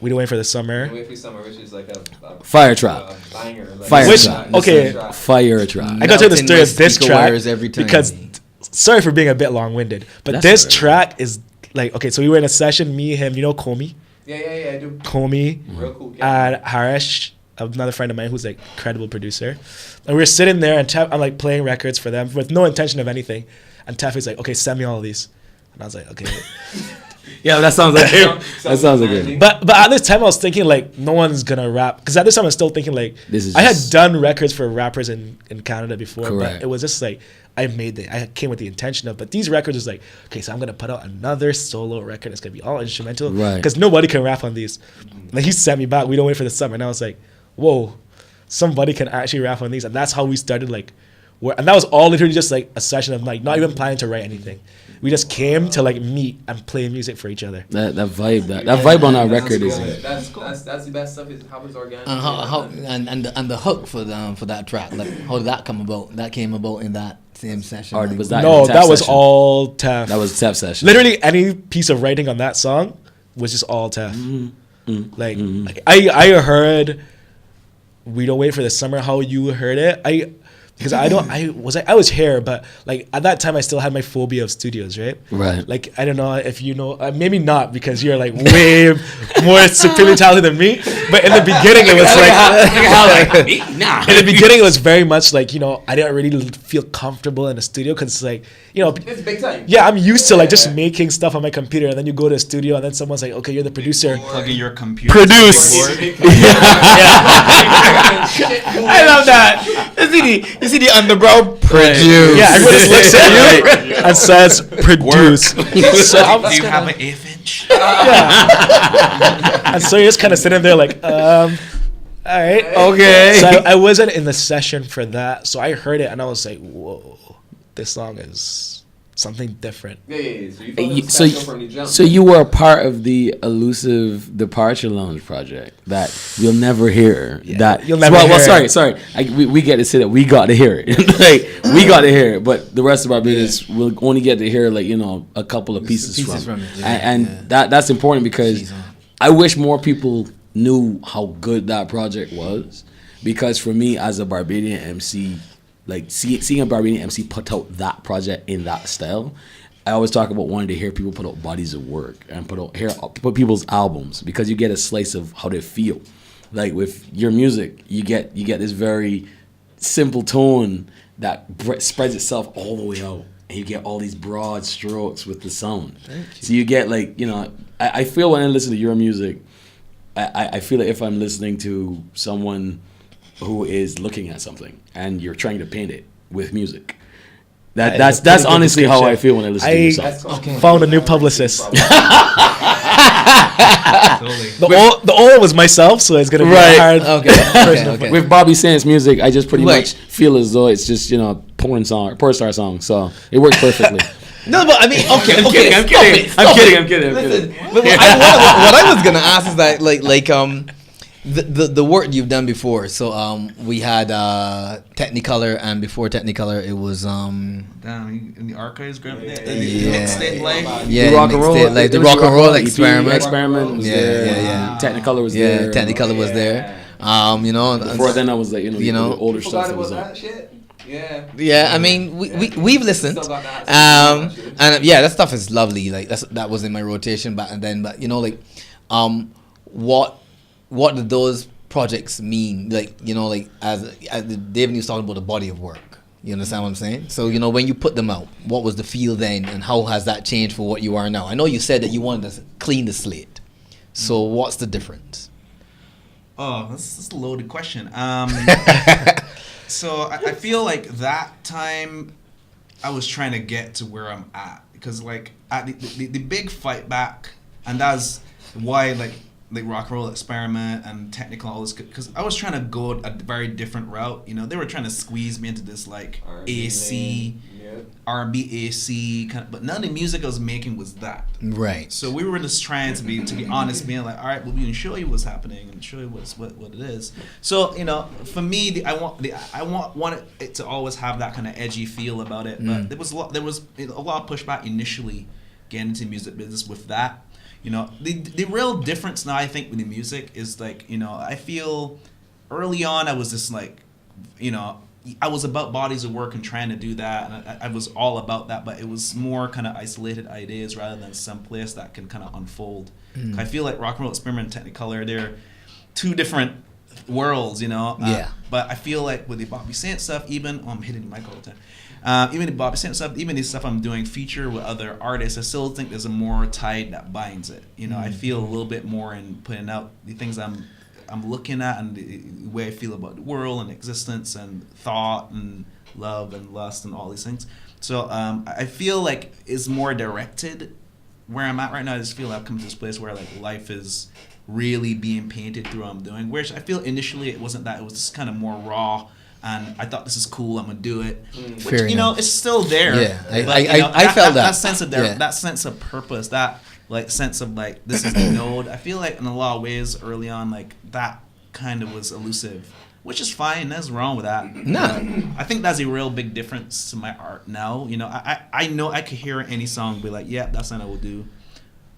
We do Wait for the Summer. Wait for Summer, which is like a fire trap. Banger. Fire trap. Okay. Fire trap. I got to tell the story of this track every time. because, sorry for being a bit long-winded, but That's this right. track is like, okay, so we were in a session, me, him, Comey? Yeah, I do. Comey Real cool. Yeah. and Harish, another friend of mine who's like incredible producer. And we were sitting there and I'm like playing records for them with no intention of anything. And Teff is like, okay, send me all of these. And I was like, okay. Yeah, that sounds like him. That sounds like him. But at this time I was thinking like no one's gonna rap, because at this time I was still thinking like I had done records for rappers in Canada before. Correct. But it was just like I came with the intention of, but these records was like, okay, so I'm gonna put out another solo record. It's gonna be all instrumental, Right? Because nobody can rap on these. And he sent me back. We don't wait for the summer, and I was like, whoa, somebody can actually rap on these, and that's how we started. Like, and that was all literally just like a session of like not even planning to write anything. We just came to like meet and play music for each other. That vibe, that vibe on that record is. That's the best stuff. Is how it's organic. And the hook for that track, like how did that come about? That came about in that same session. Or was that No, Teff that was session? all Teff. That was Teff session. Literally any piece of writing on that song was just all Teff. Like I heard "We Don't Wait for the Summer" how you heard it. Because I was here, but like at that time I still had my phobia of studios, right? Right. Like I don't know if you know, maybe not, because you're like way more superior talented than me. But in the beginning it was in the beginning it was very much like, you know, I didn't really feel comfortable in the studio, because it's like, you know, It's big time. yeah, I'm used to like just making stuff on my computer, and then you go to a studio and then someone's like, okay, you're the producer. Plugging your computer. Produce. I love that. You see the underbrow produce. Yeah, everyone just looks at you and says produce. So I'm Do just you have kinda, an eighth inch? and so you're just kind of sitting there like, all right, Okay. So I wasn't in the session for that, so I heard it and I was like, whoa, this song is something different. Yeah. So you felt it was special from the jump. So you were a part of the Elusive Departure Lounge project that you'll never hear. Yeah, That you'll never well, hear it. sorry. We get to say that we got to hear it. Like we got to hear it, but the rest of our business will only get to hear like, you know, a couple of pieces from it. Yeah, And that's important, because I wish more people knew how good that project was, because for me as a Barbadian MC, like seeing a Barbadian MC put out that project in that style, I always talk about wanting to hear people put out bodies of work and put people's albums, because you get a slice of how they feel. Like with your music, you get this very simple tone that spreads itself all the way out, and you get all these broad strokes with the sound. So you get like, you know, I feel when I listen to your music, I feel like if I'm listening to someone who is looking at something and you're trying to paint it with music. That's honestly how I feel when I listen to your songs. Found a new publicist. The old was myself, so it's gonna be hard. Okay. With Bobby Sands' music, I just pretty much feel as though it's just, you know, porn star song. So it works perfectly. No, but I mean, I'm kidding. Listen, but what I was gonna ask is that the work you've done before. So we had Technicolor, and before Technicolor it was Down in the archives, grab it. Yeah. Mixtape Life. yeah, The rock and roll, the rock and roll experiment. Experiment was there. Yeah. Technicolor was Yeah, there. Technicolor was there. You know, Before then, I was like, you know, the older stuff Forgot that was about up. that shit. Yeah. Yeah, I mean, we've listened, Still got that. and yeah, that stuff is lovely. Like that was in my rotation back then. But you know, like, what did those projects mean? Like, you know, like as David was talking about the body of work. You understand what I'm saying? So, you know, when you put them out, what was the feel then, and how has that changed for what you are now? I know you said that you wanted to clean the slate. So, what's the difference? Oh, that's a loaded question. So I feel like that time I was trying to get to where I'm at, because like at the big fight back, and that's why like rock and roll experiment and technical all this, because I was trying to go a very different route. You know, they were trying to squeeze me into this like R&B AC, R&B AC kind of, but none of the music I was making was that. Right. So we were just trying to be honest, being like, all right, well, we can show you what's happening and show you what it is. So, you know, for me, I wanted it to always have that kind of edgy feel about it. But there was a lot of pushback initially getting into the music business with that. You know, the real difference now, I think, with the music is like, you know, I feel early on I was just like, you know, I was about bodies of work and trying to do that, and I was all about that, but it was more kind of isolated ideas rather than some place that can kind of unfold. I feel like rock and roll experiment and Technicolor, they're two different worlds, you know. Yeah. But I feel like with the Bobby Sant stuff, even I'm hitting the mic all the time. Even the Bobby Saint stuff, even the stuff I'm doing feature with other artists, I still think there's a more tide that binds it. You know, I feel a little bit more in putting out the things I'm looking at and the way I feel about the world and existence and thought and love and lust and all these things. So I feel like it's more directed where I'm at right now. I just feel I've come to this place where like life is really being painted through what I'm doing, which I feel initially it wasn't that. It was just kind of more raw, and I thought this is cool, I'm gonna do it. Which, you know, it's still there. Yeah, but, you know, I felt that sense of that sense of purpose, that like sense of like this is the node. I feel like in a lot of ways early on, like that kind of was elusive, which is fine. There's wrong with that. No, I think that's a real big difference to my art now. You know, I know I could hear any song and be like, yeah, that's something I will do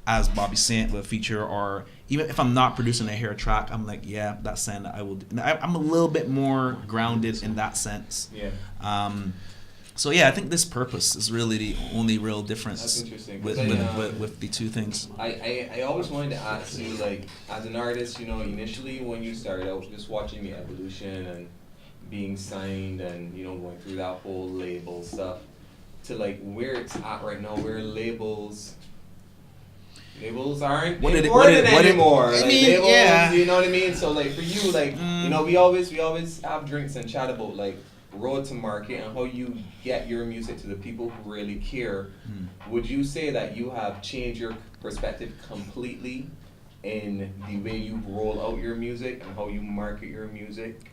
as Bobby Saint with a feature, or even if I'm not producing a hair track, I'm like, yeah, that's something that I will do. I'm a little bit more grounded in that sense. Yeah. So yeah, I think this purpose is really the only real difference. That's interesting. with the two things. I always wanted to ask you, like, as an artist, you know, initially when you started out, just watching the evolution and being signed and, you know, going through that whole label stuff, to like where it's at right now, where labels aren't important anymore. I like mean, labels, yeah. you know what I mean? So like for you, like, you know, we always have drinks and chat about like road to market and how you get your music to the people who really care. Would you say that you have changed your perspective completely in the way you roll out your music and how you market your music?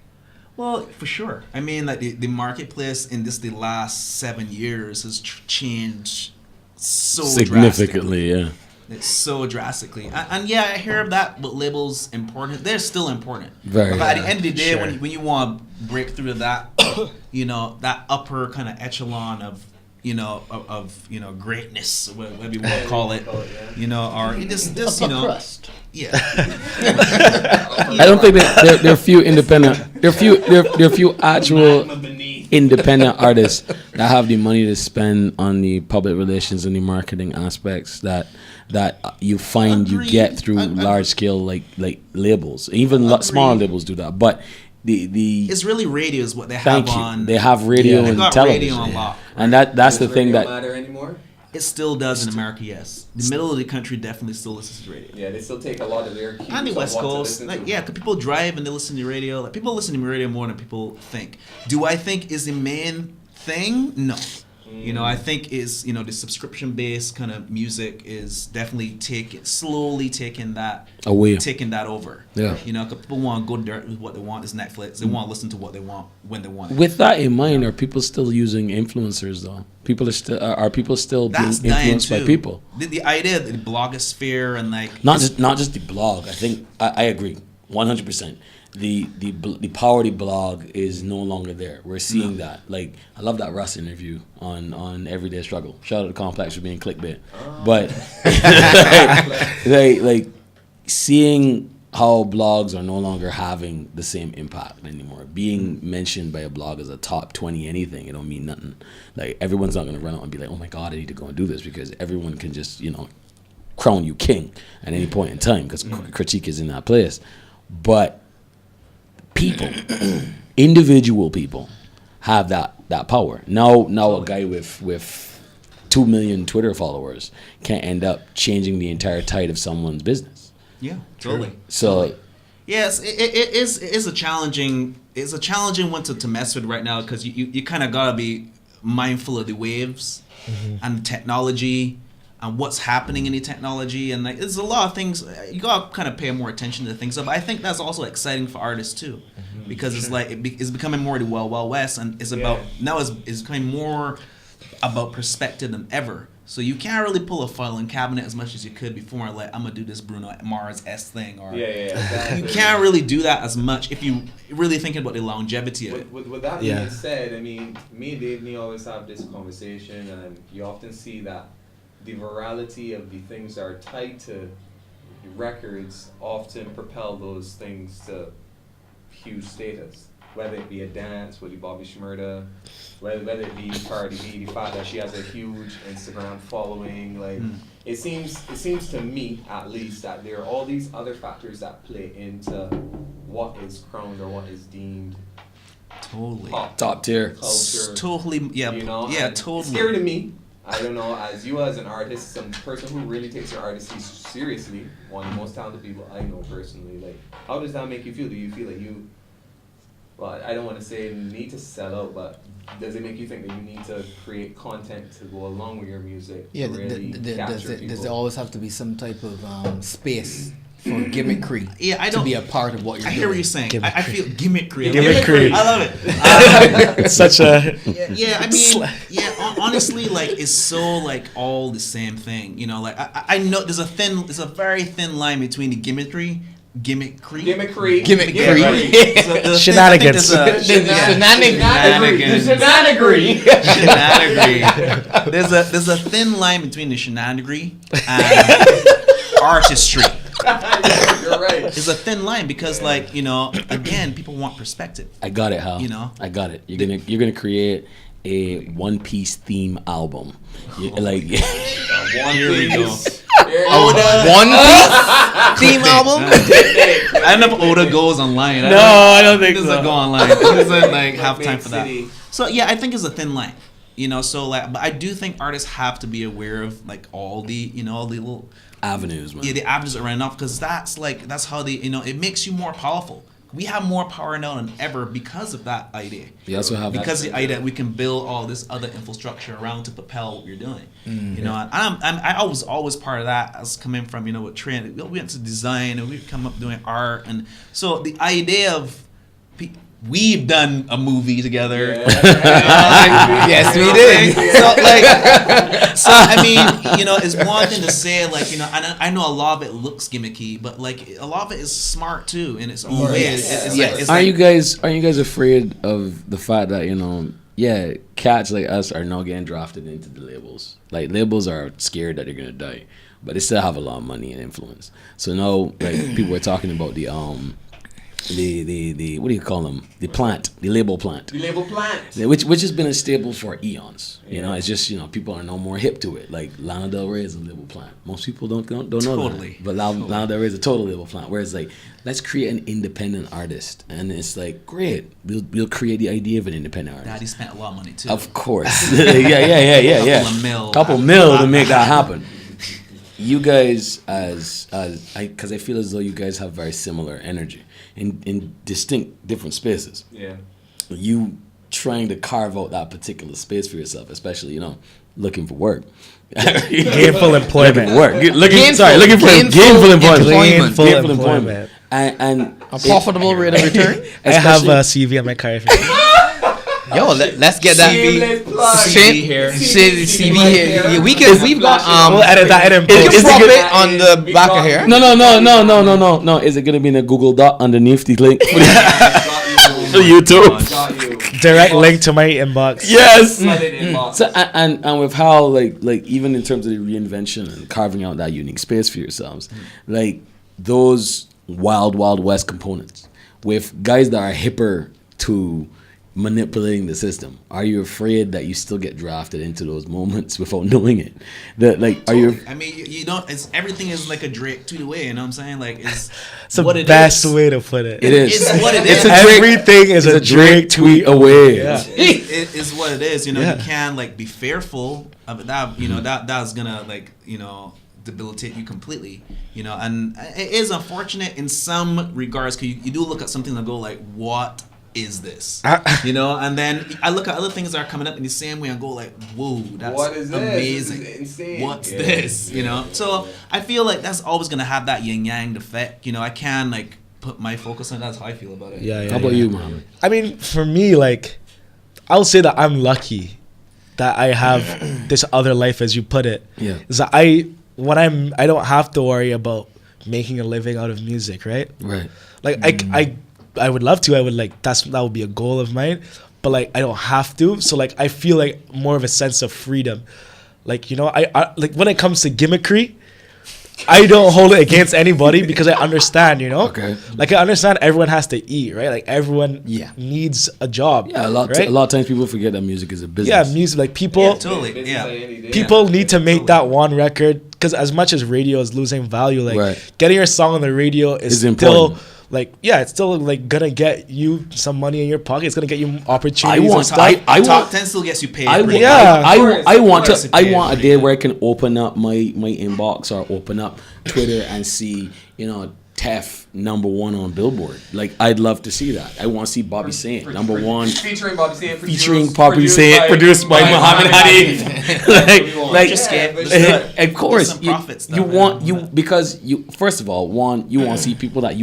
Well, for sure. I mean, like the marketplace in the last 7 years has changed so significantly. Yeah. It's so drastically, and yeah, I hear that. But labels important. They're still important. Very. But at the end of the day, when you want to break through that, you know, that upper kind of echelon of greatness, whatever you want to call it, you know, or this you know, crust. Yeah. I don't think that there are few independent. There are few actual independent artists that have the money to spend on the public relations and the marketing aspects that you find you get through large scale like labels. Even smaller labels do that, but the it's really radio is what they have on. They have radio and television, radio a lot, and that's the thing that matter anymore. It still does in America, yes. The middle of the country definitely still listens to radio. Yeah, they still take a lot of their cues and the West Coast, like, yeah, because people drive and they listen to radio. Like, people listen to radio more than people think. Do I think is the main thing? No. You know, I think is, you know, the subscription-based kind of music is definitely slowly taking that over. Yeah. You know, 'cause people want to go dirt with what they want is Netflix. They want to listen to what they want when they want it. With that in mind, are people still using influencers though? Are people still being influenced by people? The idea of the blogosphere and like not just the blog. I think I agree 100%. The power of the blog is no longer there. We're seeing that. Like, I love that Russ interview on Everyday Struggle. Shout out to Complex for being clickbait. But like seeing how blogs are no longer having the same impact anymore. Being mentioned by a blog as a top 20 anything, it don't mean nothing. Like, everyone's not gonna run out and be like, oh my God, I need to go and do this, because everyone can just, you know, crown you king at any point in time, because critique is in that place. But people, individual people, have that power. Now a guy with 2 million Twitter followers can't end up changing the entire tide of someone's business. Yeah, totally. So, yes, it is a challenging one to mess with right now, because you kind of gotta be mindful of the waves and technology and what's happening in the technology, and like there's a lot of things you gotta kind of pay more attention to things. But I think that's also exciting for artists too, because it's like it's becoming more the wild west, and it's about now it's becoming more about perspective than ever. So you can't really pull a filing cabinet as much as you could before, like, I'm gonna do this Bruno Mars-esque thing, or exactly. You can't really do that as much if you really thinking about the longevity of it. With that being said, I mean, me and Dave always have this conversation, and you often see that the virality of the things that are tied to records often propel those things to huge status. Whether it be a dance with Bobby Shmurda, whether it be Cardi B, the fact that she has a huge Instagram following, like it seems to me at least that there are all these other factors that play into what is crowned or what is deemed Totally. Top tier. Culture. Totally. Yeah. You know, yeah. and Totally. It's scary to me. I don't know, as you as an artist, some person who really takes your artistry seriously, one of the most talented people I know personally, like, how does that make you feel? Do you feel like you, well, I don't want to say need to sell out, but does it make you think that you need to create content to go along with your music? Yeah, to really capture does people? there always have to be some type of space for gimmickry to be a part of what you're I doing? hear what you're saying. I feel gimmickry. Gimmickry. I love it. It's such a Yeah, I mean, honestly, like, it's so, like, all the same thing, you know, like, I know there's a very thin line between the gimmickry. Gimmickry. Shenanigans. There's a thin line between the shenanigans and artistry. You're right. There's a thin line because, like, you know, again, people want perspective. I got it, Hal. You know? I got it. You're gonna create a One Piece theme album. Like Here we go. One Piece theme album? I don't know if Oda goes online. I don't think He doesn't go online. He doesn't, like, have time for that. So yeah, I think it's a thin line. You know, so, like, but I do think artists have to be aware of, like, all the, you know, all the little avenues, man. Yeah, the avenues around off, because that's how you know, it makes you more powerful. We have more power now than ever because of that idea. You also have because the idea that we can build all this other infrastructure around to propel what you're doing. You know, and I was always part of that. I was coming from, you know, with Trent. We went to design and we'd come up doing art, and so the idea of we've done a movie together. Yes, we did. So I mean, you know, it's one thing to say, like, you know, I know a lot of it looks gimmicky, but, like, a lot of it is smart too in its own way. Yes. Aren't you guys afraid of the fact that, you know, cats like us are now getting drafted into the labels? Like, labels are scared that they're gonna die, but they still have a lot of money and influence. So now, like, people are talking about the what do you call them? The label plant. The label plant. Which has been a staple for eons. You know, it's just, you know, people are no more hip to it. Like, Lana Del Rey is a label plant. Most people don't know that. But Lana Del Rey is a total label plant. Whereas, like, let's create an independent artist, and it's like, great, we'll create the idea of an independent artist. Daddy spent a lot of money too. Of course. yeah. Couple mil to make that happen. You guys, because I feel as though you guys have very similar energy in distinct different spaces. Yeah. You trying to carve out that particular space for yourself, especially, you know, looking for work. gainful employment. Looking for gainful employment. And a profitable rate of return. I have a CV on my car. Yo, let's get that CV here. CV here. Yeah, we've got we'll edit that in you post. can prop it on the back of here. No. Is it gonna be in a Google Doc underneath the link for YouTube? Direct link to my inbox. Yes. So and with how like even in terms of the reinvention and carving out that unique space for yourselves, like those wild west components with guys that are hipper to manipulating the system, are you afraid that you still get drafted into those moments without knowing it? That, like, are you? I mean, you don't. It's everything is like a Drake tweet away. You know what I'm saying? Like, it's the what it best is. way to put it. It is. It's what it is. Everything is a Drake tweet away. Yeah. It is what it is. You know, you can, like, be fearful of that. You know, that's gonna, like, you know, debilitate you completely. You know, and it is unfortunate in some regards because you do look at something and go like, what is this? You know, and then I look at other things that are coming up in the same way and go like, whoa, that's what is amazing. This is insane. What's this? You know, so I feel like that's always gonna have that yin yang effect. You know, I can like put my focus on that's how I feel about it. Yeah. How about you, Mohamed? I mean, for me, like, I'll say that I'm lucky that I have this other life, as you put it. Yeah. Is that I don't have to worry about making a living out of music, right? Right. Like I would love to. I would like that would be a goal of mine, but like I don't have to. So like I feel like more of a sense of freedom. Like, you know, I like when it comes to gimmickry, I don't hold it against anybody because I understand, you know. Okay. Like I understand everyone has to eat, right? Like everyone needs a job. Yeah, a lot of times people forget that music is a business. Yeah, music. Like people. Yeah, totally. Yeah. People need to make that one record because as much as radio is losing value, like getting your song on the radio is still important. like, yeah, it's still like gonna get you some money in your pocket. It's gonna get you opportunities I want- and stuff. Top 10 still gets you paid. I, pretty Yeah. I want course. to. I want a day where I can open up my inbox or open up Twitter and see, Teff #1 on Billboard. Like, I'd love to see that. I want to see Bobby Saint #1 Featuring Bobby Saint. featuring Bobby Saint, produced by Mohamed Hanif. like, Just get- of course, some profits, you though, want man. you because you first of all, you want to see people that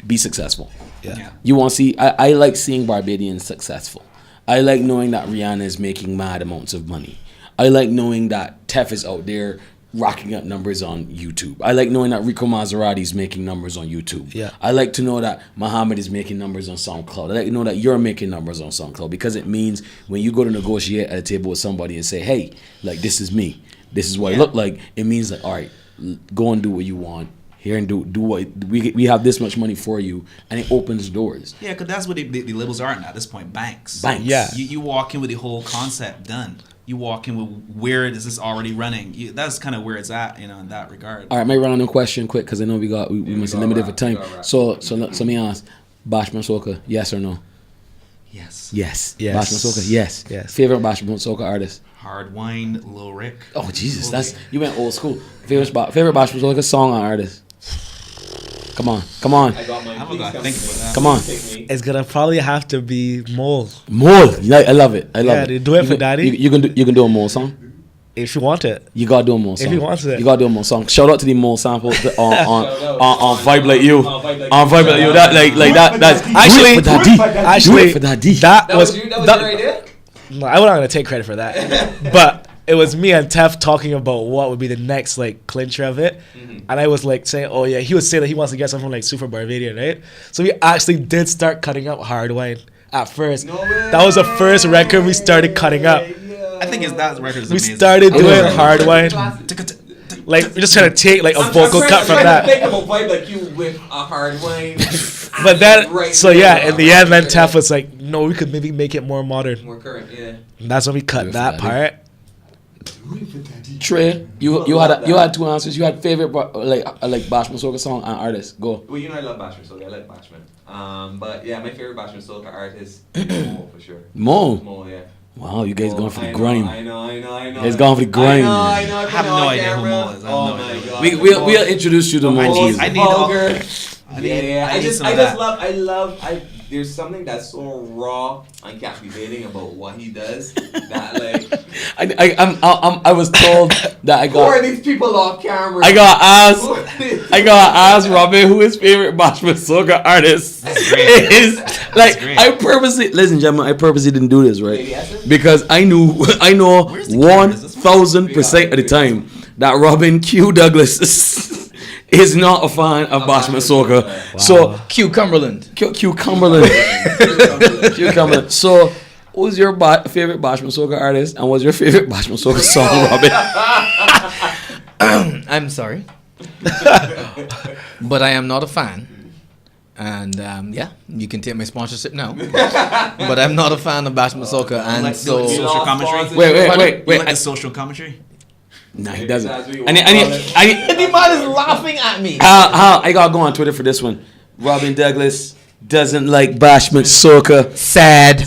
be successful. Yeah. You want to see. I like seeing Barbadians successful. I like knowing that Rihanna is making mad amounts of money. I like knowing that Teff is out there rocking up numbers on YouTube. I like knowing that Rico Maserati is making numbers on YouTube. Yeah. I like to know that Mohamed is making numbers on SoundCloud. I like to know that you're making numbers on SoundCloud, because it means when you go to negotiate at a table with somebody and say, hey, like, this is me. This is what I look like. It means like, all right, go and do what you want. Here and do what we have this much money for you, and it opens doors. Yeah, because that's what the labels are at this point. Banks. Yeah. You walk in with the whole concept done. You walk in with where is this already running. That's kind of where it's at, in that regard. All right, may run on a question quick because I know we must be limited for time. So let me ask, Bashman Soca, yes or no? Yes. Yes. Yes. Bashman Soca, yes. Yes. Favorite Bashman Soca artist? Hard Wine, Lil Rick. Oh Jesus, you went old school. Favorite Bashman Soca song or artist? Come on. I got mine. I'm Please gonna come think to about me. that. Come on. Pick me. It's gonna probably have to be Mole. Mole. I love it. I love Yeah, it. dude, do it for Daddy. You can do a Mole song. If you want it. You gotta do a Mole song. If he wants it. You gotta do a Mole song. Shout out to the Mole sample on Vibe Like You. On Vibe Like On You. Vibe Like You. That's Actually- do it for that D. Actually, Do it for that D. that That was you? That was your idea? No, I'm not gonna take credit for that. But it was me and Teff talking about what would be the next like clincher of it, and I was like saying, "Oh yeah," he was saying that he wants to get something from like Super Barbadian, right? So we actually did start cutting up Hard Wine at first. No way. That was the first record we started cutting up. I think that record is We amazing. started I love doing it. Hard Wine, like we're just trying to take like a vocal cut from I'm that. trying to think of a Vibe Like You with a Hard Wine. But then, Right so there. yeah, in the end, then Teff was like, "No, we could maybe make it more modern." More current, yeah. And that's when we cut Good that for part. Trey, you had two answers. You had favorite like Bashman Soca song and artist. Go. Well, I love Bashman Soca. I like Bashman. But yeah, my favorite Bashman Soca artist is Mo, for sure. Mo. Mo, yeah. Wow, you guys Mo, going for the I grime. know. You guys going for the grime. I know. I have no idea who Mo is. I have Oh no my idea. god. We'll introduce you to Mo. Mo's I need- vulgar. I need- Yeah. I I need just some of that. love. There's something that's so raw and captivating about what he does that like. I was told that Who are these people off camera? I got asked Robin who his favorite Bashman Soca artist great. is. Like, great. I purposely didn't do this, right? Lady Essence? Because I know Where's the camera? Is this 1000% of the time that Robin Q Douglas is not a fan of Bashman Soca. Wow. So Q Cumberland. Q Cumberland. Q Cumberland. So, who's your favorite Bashman Soca artist, and what's your favorite Bashman Soca song, Robin? I'm sorry, but I am not a fan. And yeah, you can take my sponsorship now. But I'm not a fan of Bashman Soca, and Like so the social commentary. Wait. You like the social commentary? Nah, he doesn't. That's what you And want. the man is laughing at me. how I gotta go on Twitter for this one. Robin Douglas doesn't like Bashman Soca. Sad.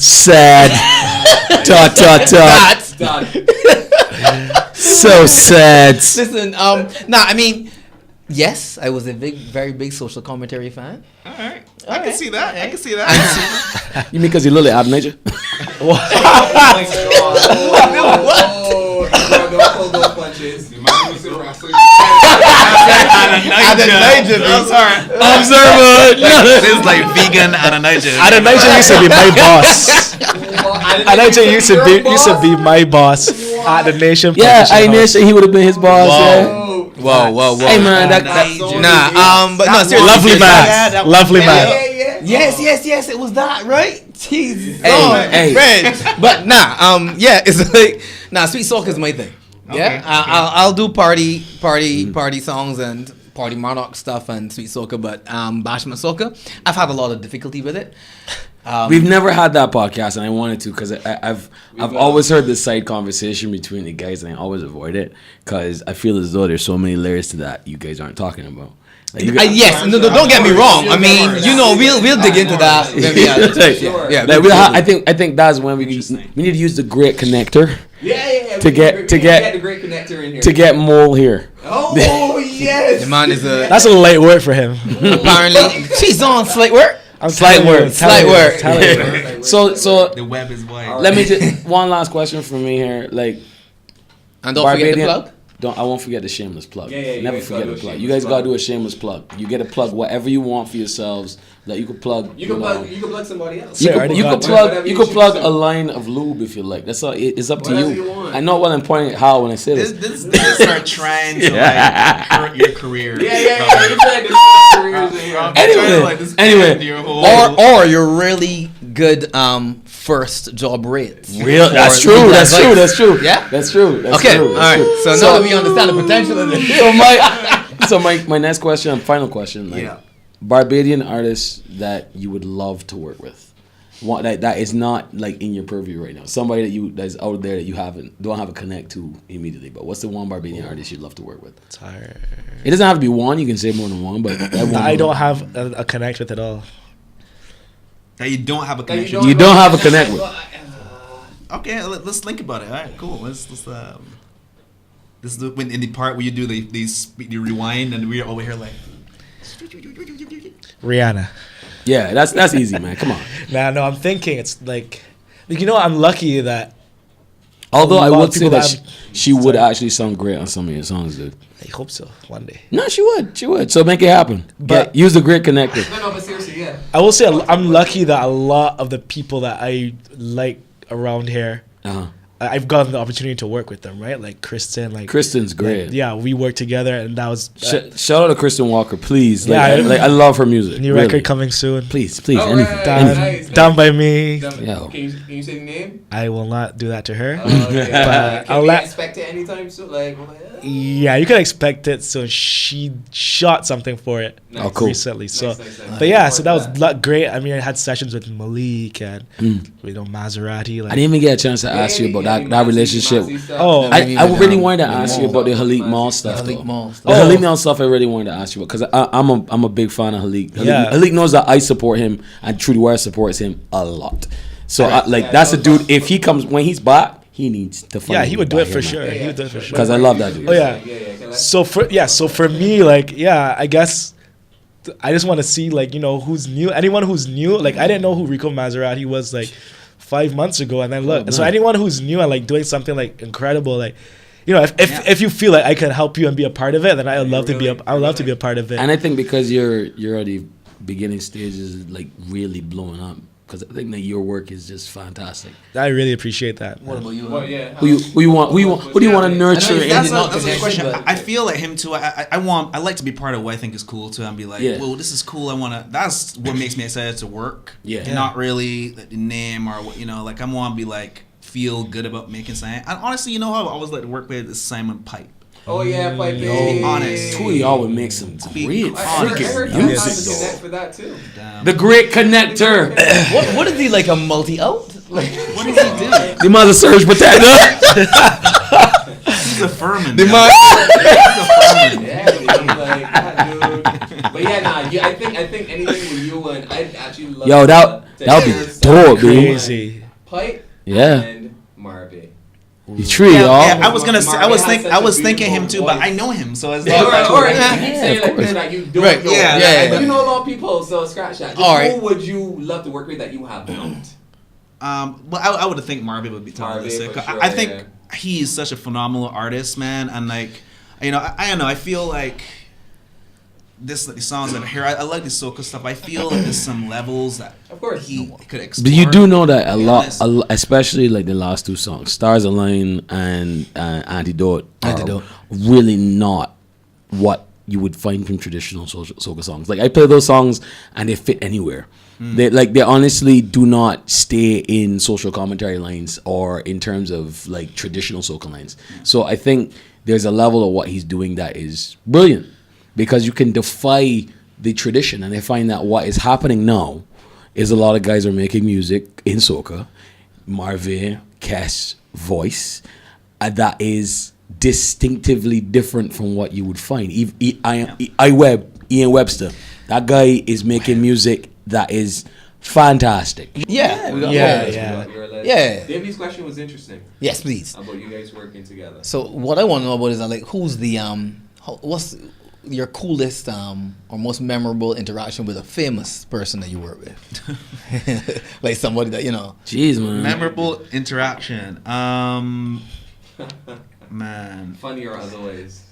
Dot. Done. So sad. Listen, I mean, yes, I was a very big social commentary fan. All right. I can see that. I can see that. You mean because you Lily out of nature? Oh my god. What? Don't pull those punches. Observer. This is like vegan out of Niger. Adonijah used to be my boss. Adonijah used to be my boss at the Nation. Yeah, Publishing I House. knew he would have been his boss. Yeah. Whoa. Hey man, but no, seriously, Lovely seriously. man. Lovely man. Yes, it was that, right? Jesus. Hey. Friend. But yeah, it's like, Sweet Soca is my thing. Yeah, I'll do party songs and party monarch stuff and Sweet Soca, but Bashman Soca, I've had a lot of difficulty with it. We've never had that podcast, and I wanted to because I've always heard this side conversation between the guys, and I always avoid it because I feel as though there's so many layers to that you guys aren't talking about. Like Yes, no, don't get me wrong. I mean, we'll dig into that. I think that's when we need to use the great connector. Yeah. To get the great connector in here. to get Mole here. Oh yes. The man is a That's a light work for him. apparently she's on slight work. Slight work. So The web is wide. let me just one last question for me here. Like, And don't forget the plug. I won't forget the shameless plug. Yeah, Never you guys forget gotta the do a plug. shameless You guys plug. gotta do a shameless plug. You get to plug whatever you want for yourselves. That you could plug. You can plug somebody else. You Yeah, could Whatever plug. You could choose plug to. a line of lube if you like. That's all. It's up to Whatever you. you want. I know what I'm pointing at how when I say This this. start trying to like hurt your career. Yeah. You tried to careers in here. Anyway, Or you're really good first job rates. That's true. Yeah? That's true. Okay, all right. So now that we understand the potential of this. So my next question, final question, like, Yeah. Barbadian artists that you would love to work with, one that is not like in your purview right now, somebody that's out there that you don't have a connect to immediately. But what's the one Barbadian artist you'd love to work with? It's hard. It doesn't have to be one. You can say more than one, but I don't have a connect with it all. That you don't have a connection. You don't have a connect with. Okay, let's think about it. All right, cool. Let's this is when in the part where you do the rewind and we're over here like Rihanna. Yeah, that's easy, man. Come on. No, I'm thinking it's like I'm lucky that. Although A I lot would of say people that have- she would actually sound great on some of your songs, dude. I hope so one day. No, she would. So make it happen. But- Use the great connector. No, but seriously, yeah. I will say I'm lucky that a lot of the people that I like around here, Uh-huh. I've gotten the opportunity to work with them, right? Like Kristen, like Kristen's great. like, yeah, we worked together, and that was Shout out to Kristen Walker, please. Yeah, I love her music. new really. record coming soon. Please, Oh, anything. right. Done, Nice. done by me. Yeah. Can you say the name? I will not do that to her. Okay. But Can I'll we let- expect it anytime soon? Like, Yeah, you can expect it. So she shot something for it Nice. Oh, cool. recently. So, Nice. but yeah, so that was great. I mean, I had sessions with Malik and Maserati. Like, I didn't even get a chance to ask you about that relationship. Oh. I really wanted to ask you about the Halik Mall stuff. Halik though. Mall The stuff. Halik Mall stuff I really wanted to ask you about because I'm a big fan of Halik. Yeah. Halik knows that I support him and TRU DA WIRE supports him a lot. So that's a dude. If he comes when he's back, he needs to find. yeah, he would do it for sure. He would do it for sure. Because I love that dude. Oh yeah. So for me, like, yeah, I guess I just want to see like who's new. Anyone who's new, like I didn't know who Rico Maserati was like 5 months ago, and then look. So anyone who's new and like doing something like incredible, like if you feel like I can help you and be a part of it, then I would love to be a part of it. And I think because you're at the beginning stages, like really blowing up. Because I think that your work is just fantastic. I really appreciate that. What about you? Well, yeah. Who do you want to nurture? That's in- not That's a good question. but- I feel like him too. I like to be part of what I think is cool too, and be like, Yeah. well, this is cool. I want to. That's what makes me excited to work. Yeah. Not really the name or what like I want to be like feel good about making something. And honestly, who I always like to work with is Simon Pipe. Oh yeah, Pipe. honest. Two of y'all would make some great I heard freaking you music, have to though. connect for that too. Damn. The great connector. What is he like a multi-out? Like, What does he do? The mother surge potato. He's a Furman. The man. mother. Yeah, dude, like, dude. But yeah, I think anything with you and I'd actually love. Yo, that would be hear dope, dude. Crazy. Pipe. Yeah. And Marvin. The tree, y'all. Yeah, I was gonna say, I was Marvin thinking has him such a too, but I beautiful know him, so it's Yeah, like, or you Yeah, keep of saying like course. that, like you don't Right. know. Yeah, yeah, But yeah. you know a lot of people, so scratch that. Just All right. who would you love to work with that you have not? well, I would think Marvin would be top of the Marvin, list. for sure, I think yeah. he is such a phenomenal artist, man, and like, I don't know. I feel like the songs that I hear, I like the soca stuff. I feel like there's some levels that Of course. he could explore. But you do know that to be honest. especially like the last two songs, Stars Align and Antidote, Antidote. are really not what you would find from traditional soca songs. Like I play those songs and they fit anywhere. They honestly do not stay in social commentary lines or in terms of like traditional soca lines. So I think there's a level of what he's doing that is brilliant because you can defy the tradition, and I find that what is happening now is a lot of guys are making music in soca. Marvin, Cash, voice, that is distinctively different from what you would find. Ian Webster, that guy is making music that is fantastic. Yeah. Davy's question was interesting. Yes, please. About you guys working together. So what I want to know about is like, who's the what's your coolest or most memorable interaction with a famous person that you work with? Like somebody that you know. Jeez, man. Memorable interaction. Man. Funny or otherwise.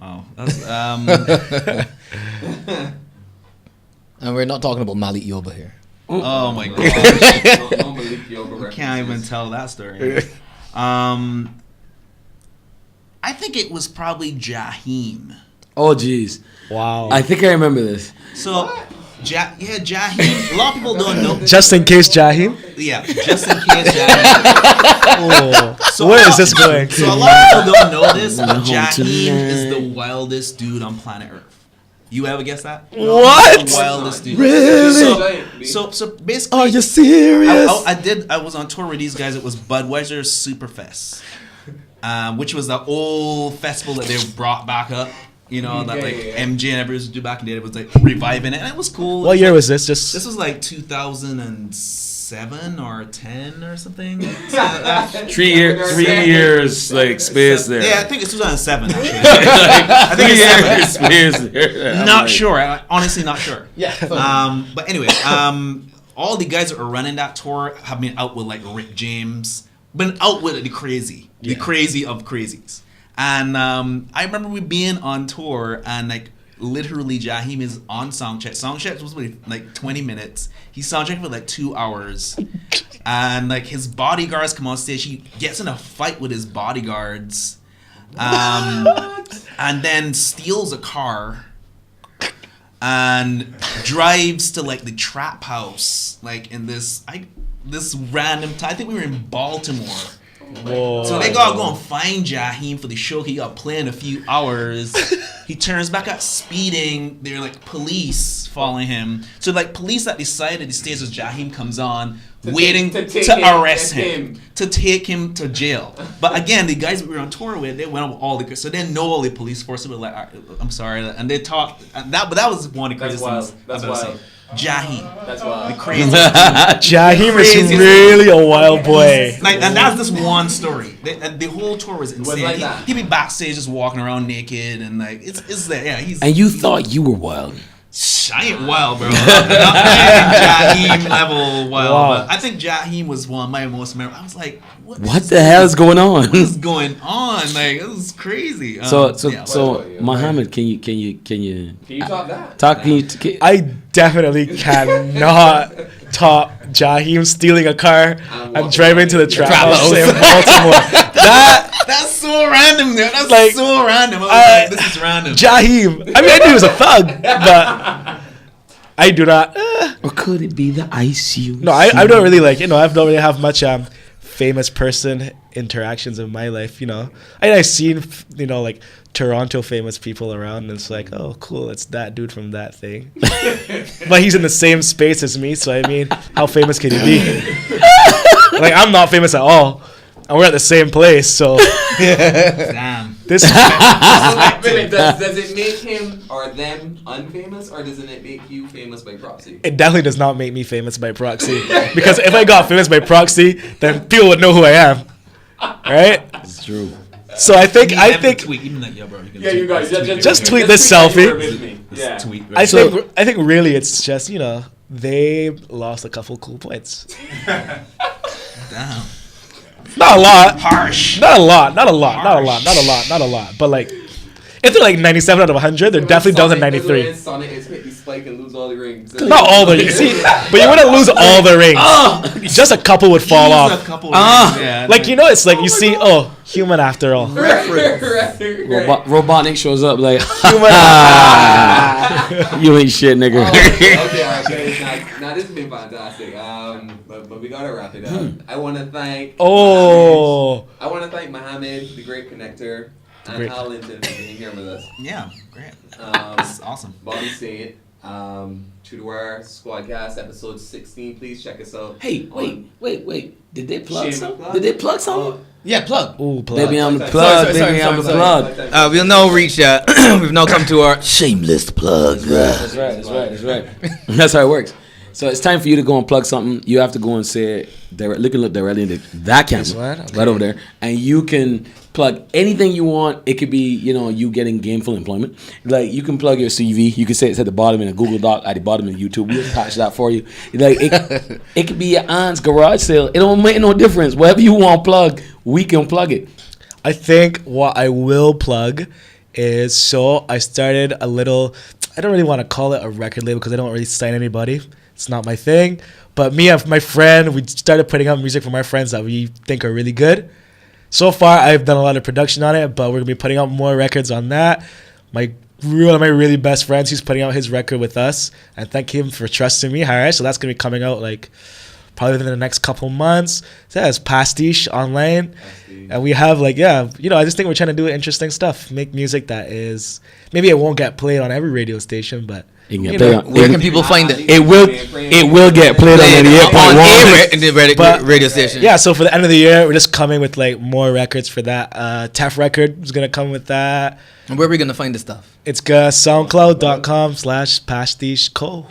Wow. That's And we're not talking about Malik Yoba here. oh my god. No Malik Yoba Can't even references. tell that story. I think it was probably Jaheim. Oh, jeez. Wow. I think I remember this. So, Jaheim. A lot of people don't know. Just in case, Jaheim. Yeah, just in case Jaheim. Oh. So Where a is lot- this going? So a lot of people don't know this, but No, Jaheim is the tonight. wildest dude on planet Earth. You ever guess that? What? The wildest dude. Really? So basically, Are you serious? I was on tour with these guys. It was Budweiser Superfest, which was the old festival that they brought back up. You know, that like MJ and everybody used to do back in the day. It was like reviving it, and it was cool. What year was this? Just This was like 2007 or 10 or something. 3 years, like, space there. Yeah, I think it's 2007 actually. I think it's 7. Space there. I'm Not like, sure. Honestly, not sure. Yeah. But anyway, all the guys that are running that tour have been out with like Rick James, been out with the crazy of crazies. And I remember we being on tour and like literally Jaheim is on soundcheck. Soundcheck was like 20 minutes. He soundchecked for like 2 hours. And like his bodyguards come on stage. He gets in a fight with his bodyguards. And then steals a car and drives to like the trap house, like in this random time. I think we were in Baltimore. whoa. So they gotta go and find Jaheim for the show. He got playing a few hours. He turns back out speeding. They're like police following him. So like police that decided to stay as Jaheim comes on, waiting to arrest him, to take him to jail. But again, the guys we were on tour with, they went up with all the, so they know all the police force. They were like, I'm sorry, and they talked. But that was one of the That's craziest wild. things That's I've ever wild. seen. Jaheim, That's the wild. craziest. Jaheim is Craziest really a wild boy. Like, and that's just one story. And the whole tour was insane. like that. He'd be backstage just walking around naked and like it's there. Yeah, he's. And you thought you were wild. I ain't wild, bro. Not Jaheim level wild. Wow. But I think Jaheim was one of my most memorable. I was like, What the hell is going on? What is going on? Like, this is crazy. So yeah. Mohammed, can you Can you top that? talk? I definitely cannot top Jaheim stealing a car and driving to the trap house in Baltimore. That's so random, dude. That's Like, so random. I was like, this is random. Jaheim. I mean, I knew he was a thug, but I do not. Or could it be the ICU? No, I don't really like. I don't really have much famous person interactions in my life. I've seen like Toronto famous people around, and it's like, oh, cool, it's that dude from that thing. But he's in the same space as me, so I mean, how famous can he be? Like, I'm not famous at all, and we're at the same place, so Damn. this. Does it make him or them unfamous, or doesn't it make you famous by proxy? It definitely does not make me famous by proxy, because if I got famous by proxy, then people would know who I am, right? It's true. So I think tweet. Even like, bro. You can Yeah, you guys Just tweet this that you selfie. were with me. Yeah. tweet. I think really it's just they lost a couple cool points. Damn. Not a lot. Harsh. Not a lot. But like, if they're like 97 out of 100, they're definitely down to 93. Sonic is hit the spike and lose all the rings. Not all the rings. See, but you wouldn't lose all the rings. Just a couple would fall off. A couple yeah, Like, it's like you see, human after all. Right. Robotnik shows up like, Human. you ain't shit, nigga. Okay, now this has been fantastic. But we gotta wrap it up. I want to thank. Oh. I want to thank Mohammed, the great connector, and Great. Hal Linton for being here with us. Yeah, great. Um, This is awesome. Bobby Saint, TRU DA WIRE Squadcast, episode 16. Please check us out. Hey, wait. Did they plug Shameless something? plug? Did they plug something? Yeah, plug. Ooh, plug. Baby, I'm the Sorry, plug. sorry, Baby, I'm the sorry. plug. We'll now reach. We've now come to our shameless plug. That's right. That's how it works. So it's time for you to go and plug something. You have to go and say it look directly into that camera, right over there, and you can plug anything you want. It could be, you getting gainful employment. Like, you can plug your CV. You can say it's at the bottom in a Google Doc, at the bottom of YouTube. We'll attach that for you. Like, it could be your aunt's garage sale. It don't make no difference. Whatever you want plug, we can plug it. I think what I will plug is, I started a little, I don't really want to call it a record label because I don't really sign anybody. It's not my thing. But me and my friend, we started putting out music from our friends that we think are really good. So far, I've done a lot of production on it, but we're going to be putting out more records on that. My really best friends, he's putting out his record with us. And thank him for trusting me. All right, so that's going to be coming out probably within the next couple months. So it's Pastiche online. And we have I just think we're trying to do interesting stuff. Make music that is, maybe it won't get played on every radio station, but Where can people find it? It will get played on 88.1 radio station. Yeah, so for the end of the year, we're just coming with more records for that. Teff record is gonna come with that. And where are we gonna find the stuff? It's soundcloud.com/pasticheco.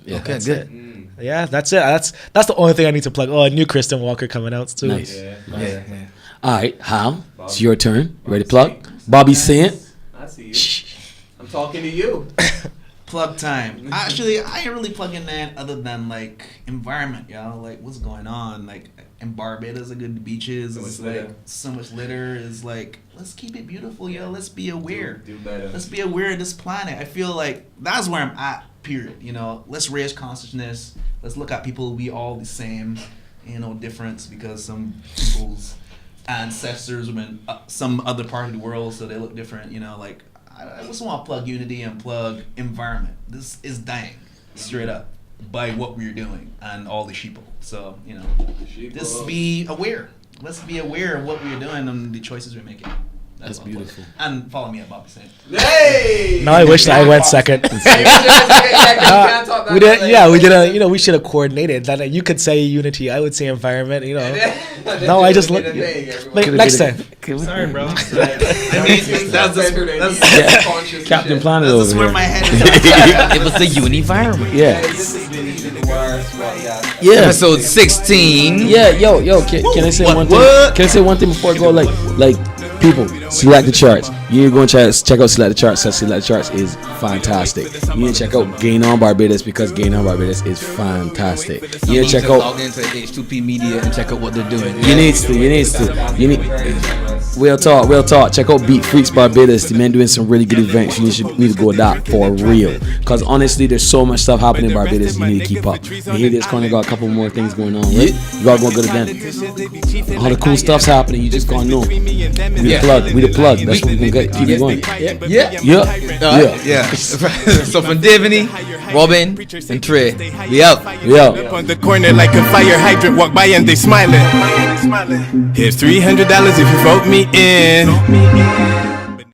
Yeah, okay, that's good. it. Yeah, that's it. That's the only thing I need to plug. Oh, a new Kristen Walker coming out too. Nice. Yeah. All right, Hal, it's your turn. Ready to plug? Bobby Sant. I see you. I'm talking to you. Plug time. Actually, I ain't really plugging that other than environment, y'all. What's going on? In Barbados, good beaches. So much litter. Is let's keep it beautiful, yo. Let's be aware. Do better. Let's be aware of this planet. I feel that's where I'm at. Period. Let's raise consciousness. Let's look at people. We all the same. Difference because some people's ancestors were in some other part of the world, so they look different. I just want to plug unity and plug environment. This is dying, straight up, by what we're doing and all the sheeple. So, just be aware. Let's be aware of what we're doing and the choices we're making. That's beautiful. And follow me at Bobby Saint. Hey! No, I wish that I went second. We did. Yeah, we did. We should have coordinated. That you could say unity, I would say environment. No, I just look. Next time. Sorry, bro. That's Captain Planet over where here. my head is at. It was the univironment. Yeah. Episode 16. Yeah, yo, can I say one thing? Can I say one thing before I go? People, select the charts. You're going to check out Select the Charts. Select the Charts is fantastic. You need to check out Gain on Barbados because Gain on Barbados is fantastic. You need to check out. Log into H2P Media and check out what they're doing. You need. Real talk. Check out Beat Freaks Barbados. The men doing some really good events. You need to go with that for real. Because honestly, there's so much stuff happening in Barbados. You need to keep up. You hear this? Corner got a couple more things going on. Right? You gotta go good event. All the cool stuff's happening. You just gotta know. We the plug. That's what we can keep it going. Yeah. So from Divany, Robin, and Trey, we out. Up on the corner like a fire hydrant, walk by and they smiling. Here's $300 if you vote me in.